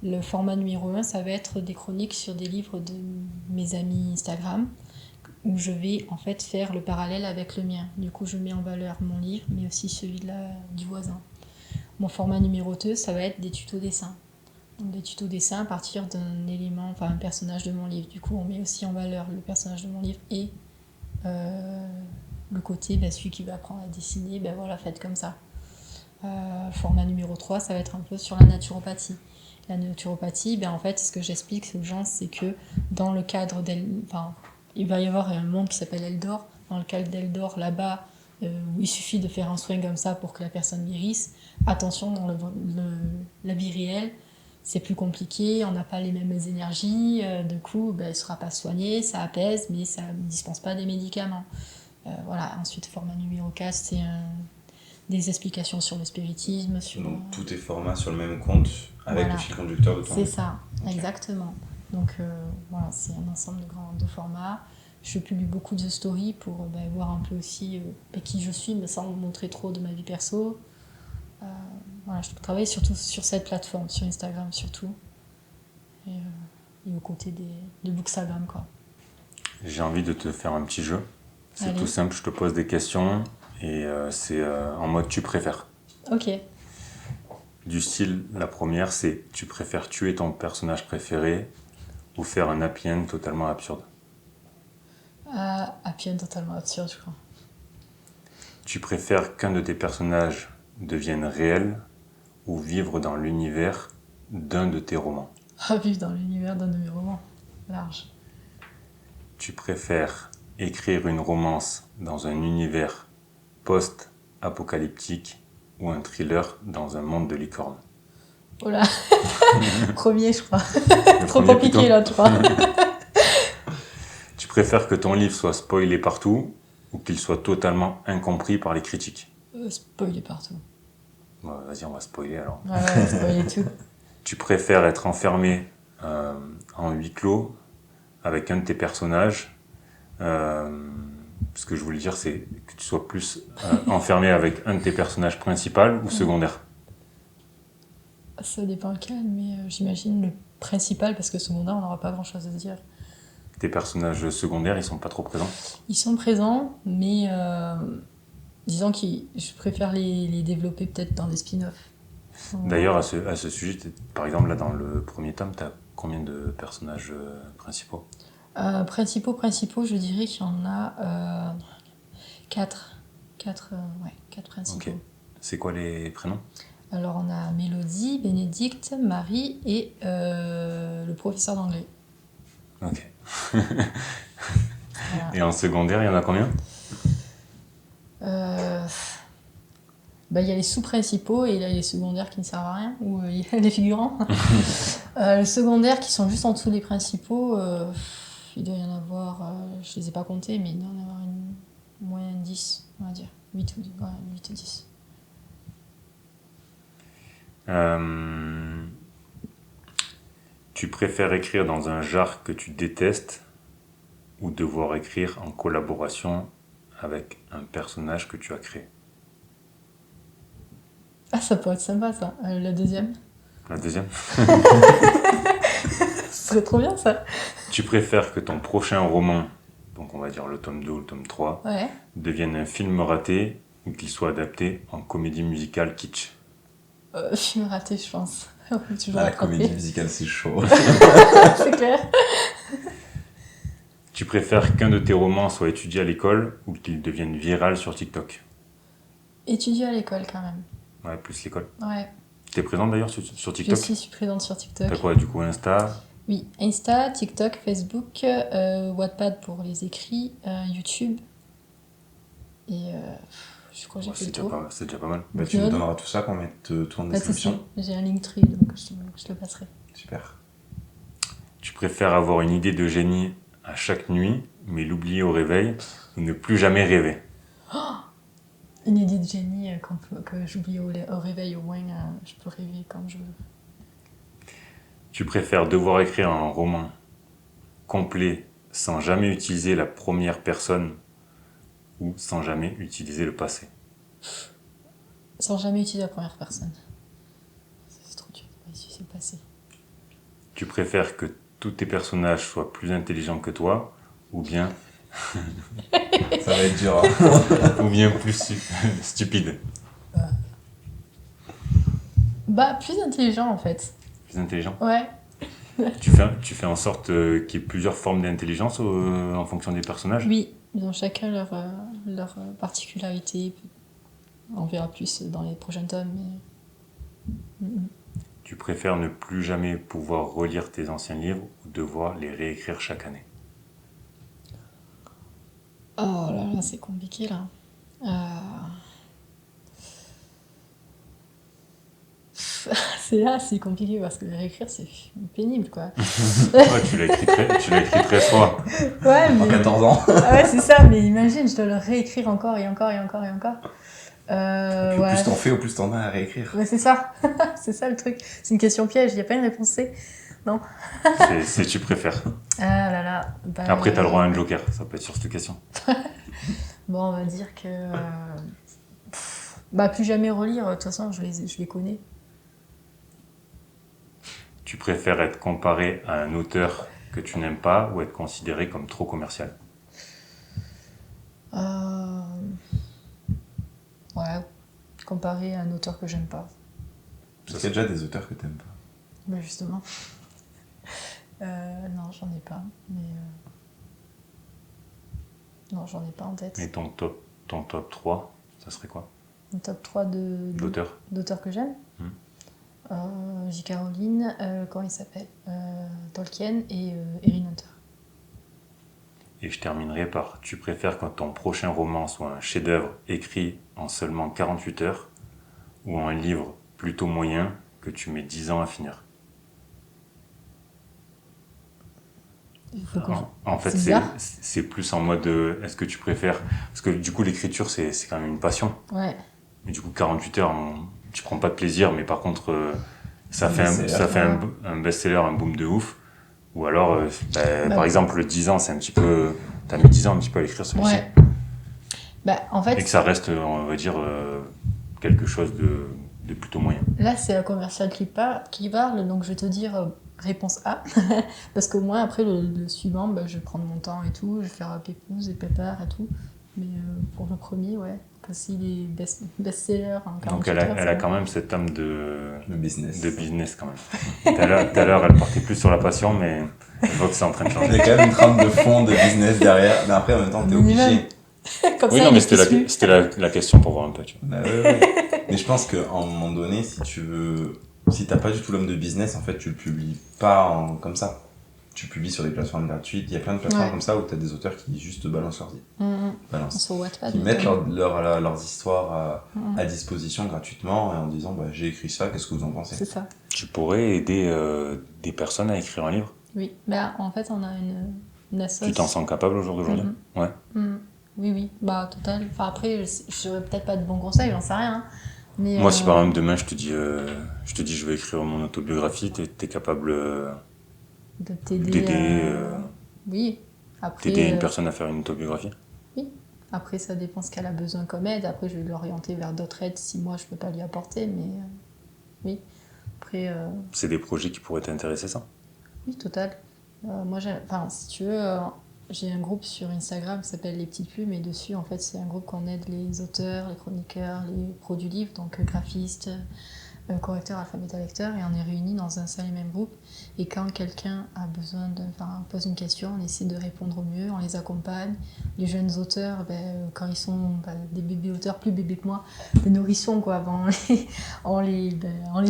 le format numéro 1, ça va être des chroniques sur des livres de mes amis Instagram, où je vais en fait faire le parallèle avec le mien. Du coup, je mets en valeur mon livre, mais aussi celui du voisin. Mon format numéro 2, ça va être des tutos dessins. Donc des tutos dessins à partir d'un élément, enfin un personnage de mon livre. Du coup, on met aussi en valeur le personnage de mon livre et le côté, celui qui va apprendre à dessiner, faites comme ça. Format numéro 3, ça va être un peu sur la naturopathie. La naturopathie, en fait, ce que j'explique aux gens, c'est que dans le cadre il va y avoir un monde qui s'appelle Eldor. Dans le cadre d'Eldor, là-bas, où il suffit de faire un soin comme ça pour que la personne guérisse. Attention, dans la vie réelle, c'est plus compliqué, on n'a pas les mêmes énergies, du coup, elle ne sera pas soignée, ça apaise, mais ça ne dispense pas des médicaments. Voilà. Ensuite, format numéro 4, c'est des explications sur le spiritisme. Donc, tout est format sur le même compte, avec le fil conducteur de ton livre. C'est ça, exactement. Donc, voilà, c'est un ensemble de formats. Je publie beaucoup de stories pour voir un peu aussi qui je suis, mais sans montrer trop de ma vie perso. Voilà, je travaille surtout sur cette plateforme, sur Instagram surtout, et aux côtés de Bookstagram, quoi. J'ai envie de te faire un petit jeu. C'est Allez. Tout simple, je te pose des questions et c'est en mode tu préfères. Ok. Du style, la première, c'est tu préfères tuer ton personnage préféré ou faire un happy end totalement absurde? Happy end totalement absurde, je crois. Tu préfères qu'un de tes personnages devienne réel ou vivre dans l'univers d'un de tes romans? Vivre dans l'univers d'un de mes romans. Large. Tu préfères écrire une romance dans un univers post-apocalyptique ou un thriller dans un monde de licorne? Oh là. Premier, je crois. Trop compliqué, là, 3. Tu préfères que ton livre soit spoilé partout ou qu'il soit totalement incompris par les critiques? Spoilé partout. Vas-y, on va spoiler alors. Ouais, spoiler tout. Tu préfères être enfermé en huis clos avec un de tes personnages. Ce que je voulais dire, c'est que tu sois plus enfermé avec un de tes personnages principaux ou secondaire. Ça dépend lequel, mais j'imagine le principal, parce que secondaire, on n'aura pas grand-chose à se dire. tes personnages secondaires, ils sont pas trop présents? Ils sont présents, mais disons que je préfère les développer peut-être dans des spin-offs. D'ailleurs, à ce sujet, par exemple, là, dans le premier tome, t'as combien de personnages principaux? Principaux, je dirais qu'il y en a 4. 4 principaux. Ok. C'est quoi les prénoms? Alors, on a Mélodie, Bénédicte, Marie et le professeur d'anglais. Ok. Voilà. Et en secondaire, il y en a combien? Il y a les sous-principaux et là, il y a les secondaires qui ne servent à rien, ou il y a les figurants. Les secondaires qui sont juste en dessous des principaux, il doit y en avoir, je les ai pas comptés, mais il doit y en avoir une moyenne 10, on va dire. 8 ou 10. Tu préfères écrire dans un genre que tu détestes ou devoir écrire en collaboration avec un personnage que tu as créé? Ah, ça pourrait être sympa, ça. La deuxième. La deuxième? Ce serait trop bien, ça. Tu préfères que ton prochain roman, donc on va dire le tome 2 ou le tome 3, Ouais. devienne un film raté ou qu'il soit adapté en comédie musicale kitsch? Film raté, je pense. Toujours La rattrapé. comédie musicale, c'est chaud. C'est clair. Tu préfères qu'un de tes romans soit étudié à l'école ou qu'il devienne viral sur TikTok? Étudier à l'école, quand même. Ouais, plus l'école. Ouais. T'es présente d'ailleurs sur Je TikTok? suis présente sur TikTok. T'as quoi du coup, Insta? Oui, Insta, TikTok, Facebook, Wattpad pour les écrits, YouTube. Et je crois que j'ai fait le tour. C'est déjà pas mal. Bah, tu nous John. donneras tout ça quand on mette tout en Pas de souci. description. J'ai un Linktree, donc je le passerai. Super. Tu préfères avoir une idée de génie à chaque nuit, mais l'oublier au réveil, ou ne plus jamais rêver? Une idée de génie que j'oublie au réveil, au moins, je peux rêver quand je veux. Tu préfères devoir écrire un roman complet sans jamais utiliser la première personne ou sans jamais utiliser le passé? Sans jamais utiliser la première personne. C'est trop dur, on va utiliser le passé. Tu préfères que tous tes personnages soient plus intelligents que toi, ou bien Ça va être dur. Hein. ou bien plus stupides? Plus intelligent en fait. Plus intelligents? Ouais. Tu fais en sorte qu'il y ait plusieurs formes d'intelligence en fonction des personnages? Oui, ils ont chacun leur particularité. On verra plus dans les prochains tomes. Mais... Tu préfères ne plus jamais pouvoir relire tes anciens livres ou devoir les réécrire chaque année? Oh là là, c'est compliqué là. C'est compliqué parce que réécrire c'est pénible quoi. Ouais, tu l'as écrit 13 fois. Ouais, En 14 ans. Ah ouais, c'est ça, mais imagine, je dois le réécrire encore et encore et encore et encore. Puis au plus t'en fais, au plus t'en as à réécrire. Ouais, c'est ça. C'est ça le truc. C'est une question piège, il n'y a pas une réponse C. Non. C'est tu préfères. Ah là là. Après, t'as le droit à un joker, ça peut être sur cette question. Bon, on va dire que. Plus jamais relire, de toute façon, je les connais. Tu préfères être comparé à un auteur que tu n'aimes pas ou être considéré comme trop commercial? Ouais, comparé à un auteur que j'aime pas. Parce qu'il y a déjà des auteurs que t'aimes pas. Bah justement. Non, j'en ai pas. Mais non, j'en ai pas en tête. Et ton top 3, ça serait quoi? Un top 3 d'auteurs que j'aime. J.K. Rowling, comment il s'appelle Tolkien et Erin Hunter. Et je terminerai par, tu préfères que ton prochain roman soit un chef-d'œuvre écrit en seulement 48 heures ou un livre plutôt moyen que tu mets 10 ans à finir? En fait, c'est plus en mode, est-ce que tu préfères... Parce que du coup, l'écriture, c'est quand même une passion. Ouais. Mais du coup, 48 heures, tu prends pas de plaisir, mais par contre, ça fait un best-seller, un boom de ouf. Ou alors, par exemple, 10 ans, c'est un petit peu... T'as mis 10 ans un petit peu à l'écrire celui-ci. Ouais. En fait... Et que ça reste, on va dire, quelque chose de plutôt moyen. Là, c'est la commerciale qui parle, donc je vais te dire réponse A. Parce qu'au moins, après, le suivant, bah, je vais prendre mon temps et tout. Je vais faire Pépouze et Pépère et tout. Mais pour le premier, ouais. S'il est best-seller en 48 Donc elle a quand même cette âme de business quand même. Tout à l'heure, elle partait plus sur la passion, mais je vois que c'est en train de changer. Il y a quand même une trame de fond de business derrière, mais après en même temps t'es obligé. Oui, non, mais c'était la question pour voir un peu. Tu vois. Bah, ouais. Mais je pense qu'à un moment donné, si t'as pas du tout l'homme de business, en fait tu le publies pas comme ça. Tu publies sur des plateformes gratuites. Il y a plein de plateformes comme ça où tu as des auteurs qui juste balancent leurs idées. Sur Wattpad, qui mettent leurs histoires à disposition gratuitement et en disant bah, j'ai écrit ça, qu'est-ce que vous en pensez? C'est ça. Tu pourrais aider des personnes à écrire un livre? Oui, bah, en fait on a une association. Tu t'en sens capable au jour d'aujourd'hui? Ouais. Oui, bah total. Enfin, après, je n'aurais peut-être pas de bons conseils, j'en sais rien. Hein. Mais, moi, si par exemple demain je te dis je vais écrire mon autobiographie, t'es capable de t'aider. Oui. Après, t'aider une personne à faire une autobiographie? Oui. Après, ça dépend ce qu'elle a besoin comme aide. Après, je vais l'orienter vers d'autres aides si moi je peux pas lui apporter. Mais oui. Après. C'est des projets qui pourraient t'intéresser, ça? Oui, total. Moi, si tu veux. J'ai un groupe sur Instagram qui s'appelle Les Petites Plumes et dessus, en fait, c'est un groupe qu'on aide les auteurs, les chroniqueurs, les pros du livre, donc graphistes, correcteurs, alphabéta lecteurs, et on est réunis dans un seul et même groupe. Et quand quelqu'un a besoin pose une question, on essaie de répondre au mieux, on les accompagne. Les jeunes auteurs, quand ils sont des bébés auteurs, plus bébés que moi, des nourrissons, quoi, on les aide, on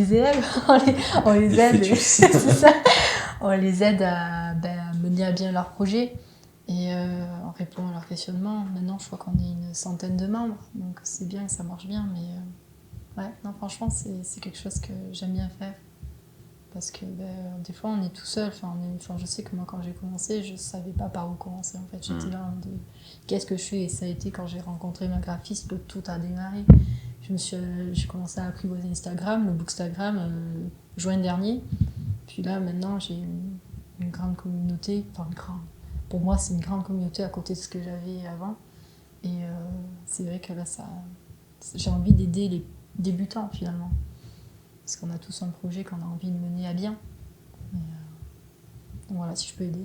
les aide, c'est ça. On les aide à mener à bien leur projet. Et on répond à leurs questionnements. Maintenant, je crois qu'on est une centaine de membres, donc c'est bien, ça marche bien. Mais ouais, non, franchement, c'est quelque chose que j'aime bien faire. Parce que des fois, on est tout seul. Je sais que moi, quand j'ai commencé, je savais pas par où commencer. En fait, j'étais là qu'est-ce que je fais? Et ça a été quand j'ai rencontré ma graphiste que tout a démarré. J'ai commencé à apprivoiser Instagram, le Bookstagram, juin dernier. Puis là, maintenant, j'ai une grande communauté, pour moi, c'est une grande communauté à côté de ce que j'avais avant. Et c'est vrai que là, j'ai envie d'aider les débutants, finalement. Parce qu'on a tous un projet qu'on a envie de mener à bien. Et, donc voilà, si je peux aider.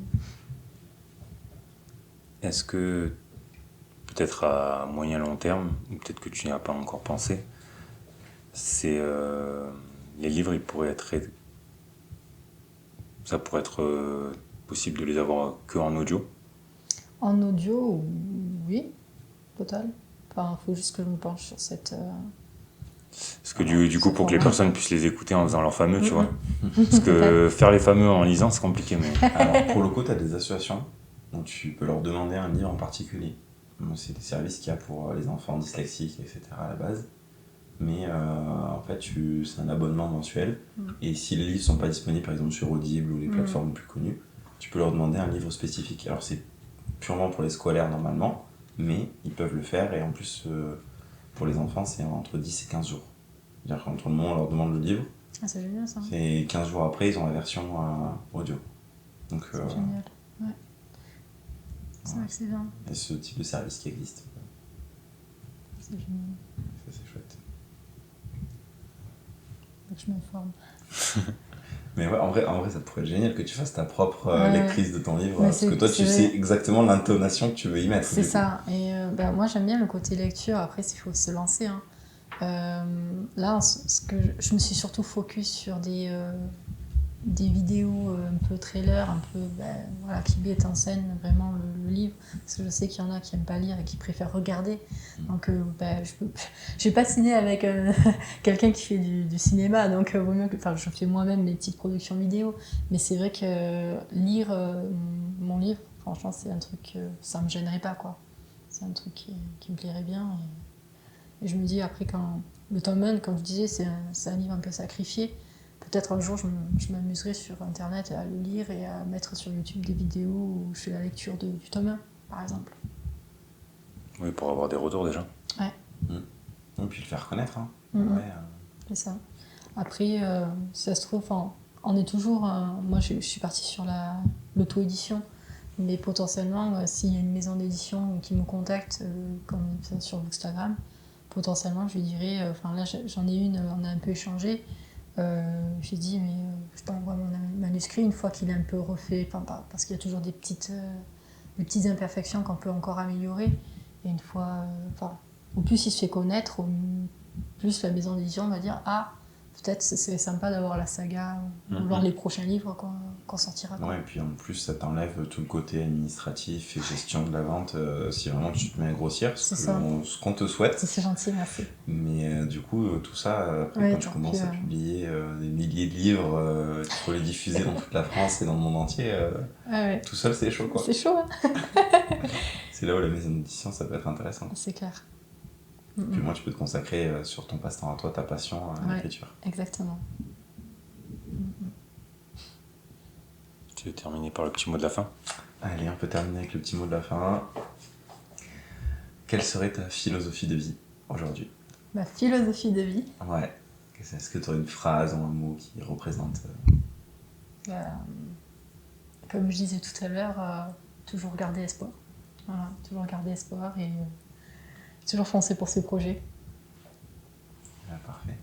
Est-ce que, peut-être à moyen long terme, ou peut-être que tu n'y as pas encore pensé, les livres, ça pourrait être possible de les avoir que en audio? En audio, oui, total. Enfin, il faut juste que je me penche sur cette... Parce que du coup, pour que les personnes puissent les écouter en faisant leurs fameux, tu vois. Parce que faire les fameux en lisant, c'est compliqué. Mais... Alors, pour le coup, tu as des associations, donc tu peux leur demander un livre en particulier. C'est des services qu'il y a pour les enfants dyslexiques, etc. à la base. Mais en fait, c'est un abonnement mensuel. Et si les livres sont pas disponibles, par exemple sur Audible ou les plateformes plus connues, tu peux leur demander un livre spécifique. Alors c'est purement pour les scolaires normalement, mais ils peuvent le faire. Et en plus, pour les enfants, c'est entre 10 et 15 jours. C'est-à-dire qu'entre le moment où on leur demande le livre, c'est génial ça. C'est 15 jours après, ils ont la version audio. Donc, c'est génial, ouais. C'est vrai que c'est bien. Il y a ce type de service qui existe. C'est génial. Ça, c'est chouette. Donc je m'informe. Mais ouais, en vrai, ça pourrait être génial que tu fasses ta propre lectrice de ton livre, parce que toi, tu sais exactement l'intonation que tu veux y mettre. C'est ça. Et moi, j'aime bien le côté lecture. Après, il faut se lancer. Hein. Là, je me suis surtout focus sur des vidéos un peu trailer, un peu qui mettent en scène vraiment le livre, parce que je sais qu'il y en a qui n'aiment pas lire et qui préfèrent regarder. Donc je vais pas signer avec quelqu'un qui fait du cinéma, donc vaut mieux je fais moi-même mes petites productions vidéo, mais c'est vrai que lire mon livre, franchement c'est un truc, ça me gênerait pas, quoi. C'est un truc qui me plairait bien, et je me dis après, quand le tome 1, comme je disais, c'est un livre un peu sacrifié. Peut-être un jour, je m'amuserai sur Internet à le lire et à mettre sur YouTube des vidéos où je fais la lecture du tome 1, par exemple. Oui, pour avoir des retours déjà. Ouais. Et puis le faire connaître. Hein. C'est ça. Après, si ça se trouve, on est toujours... moi, je suis partie sur l'auto-édition, mais potentiellement, s'il y a une maison d'édition qui me contacte, comme sur Bookstagram, potentiellement, je lui dirais... là, j'en ai une, on a un peu échangé. J'ai dit, mais je t'envoie mon manuscrit une fois qu'il est un peu refait, parce qu'il y a toujours des petites imperfections qu'on peut encore améliorer. Et une fois, au plus il se fait connaître, au plus la maison d'édition va dire, ah, peut-être c'est sympa d'avoir la saga ou voir les prochains livres qu'on sortira. Ouais, et puis en plus, ça t'enlève tout le côté administratif et gestion de la vente si vraiment tu te mets à grossir, ce qu'on te souhaite. C'est gentil, merci. Mais du coup, tout ça, après, quand tu commences à publier des milliers de livres, il faut les diffuser dans toute la France et dans le monde entier, tout seul, c'est chaud, quoi. C'est chaud, hein. C'est là où la maison d'édition, ça peut être intéressant. C'est clair. Puis moi, tu peux te consacrer sur ton passe-temps à toi, ta passion à l'écriture. Exactement. Tu veux terminer par le petit mot de la fin? Allez, on peut terminer avec le petit mot de la fin. Quelle serait ta philosophie de vie aujourd'hui? Ma philosophie de vie? Ouais. Est-ce que tu aurais une phrase ou un mot qui représente Comme je disais tout à l'heure, toujours garder espoir. Voilà, toujours garder espoir et toujours foncer pour ses projets. Parfait.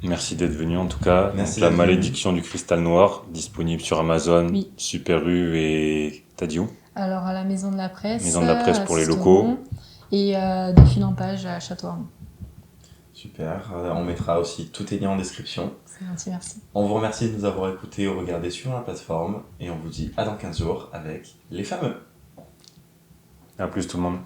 Merci d'être venu en tout cas. Merci. Donc, La Malédiction du Cristal Noir, disponible sur Amazon, Super U et t'as dit où? Alors à la Maison de la Presse. Maison de la Presse pour les locaux. Et de fil en page à Château-Arnoux. Super. On mettra aussi tous tes liens en description. C'est gentil, merci. On vous remercie de nous avoir écoutés ou regardés sur la plateforme et on vous dit à dans 15 jours avec les fameux. À plus tout le monde.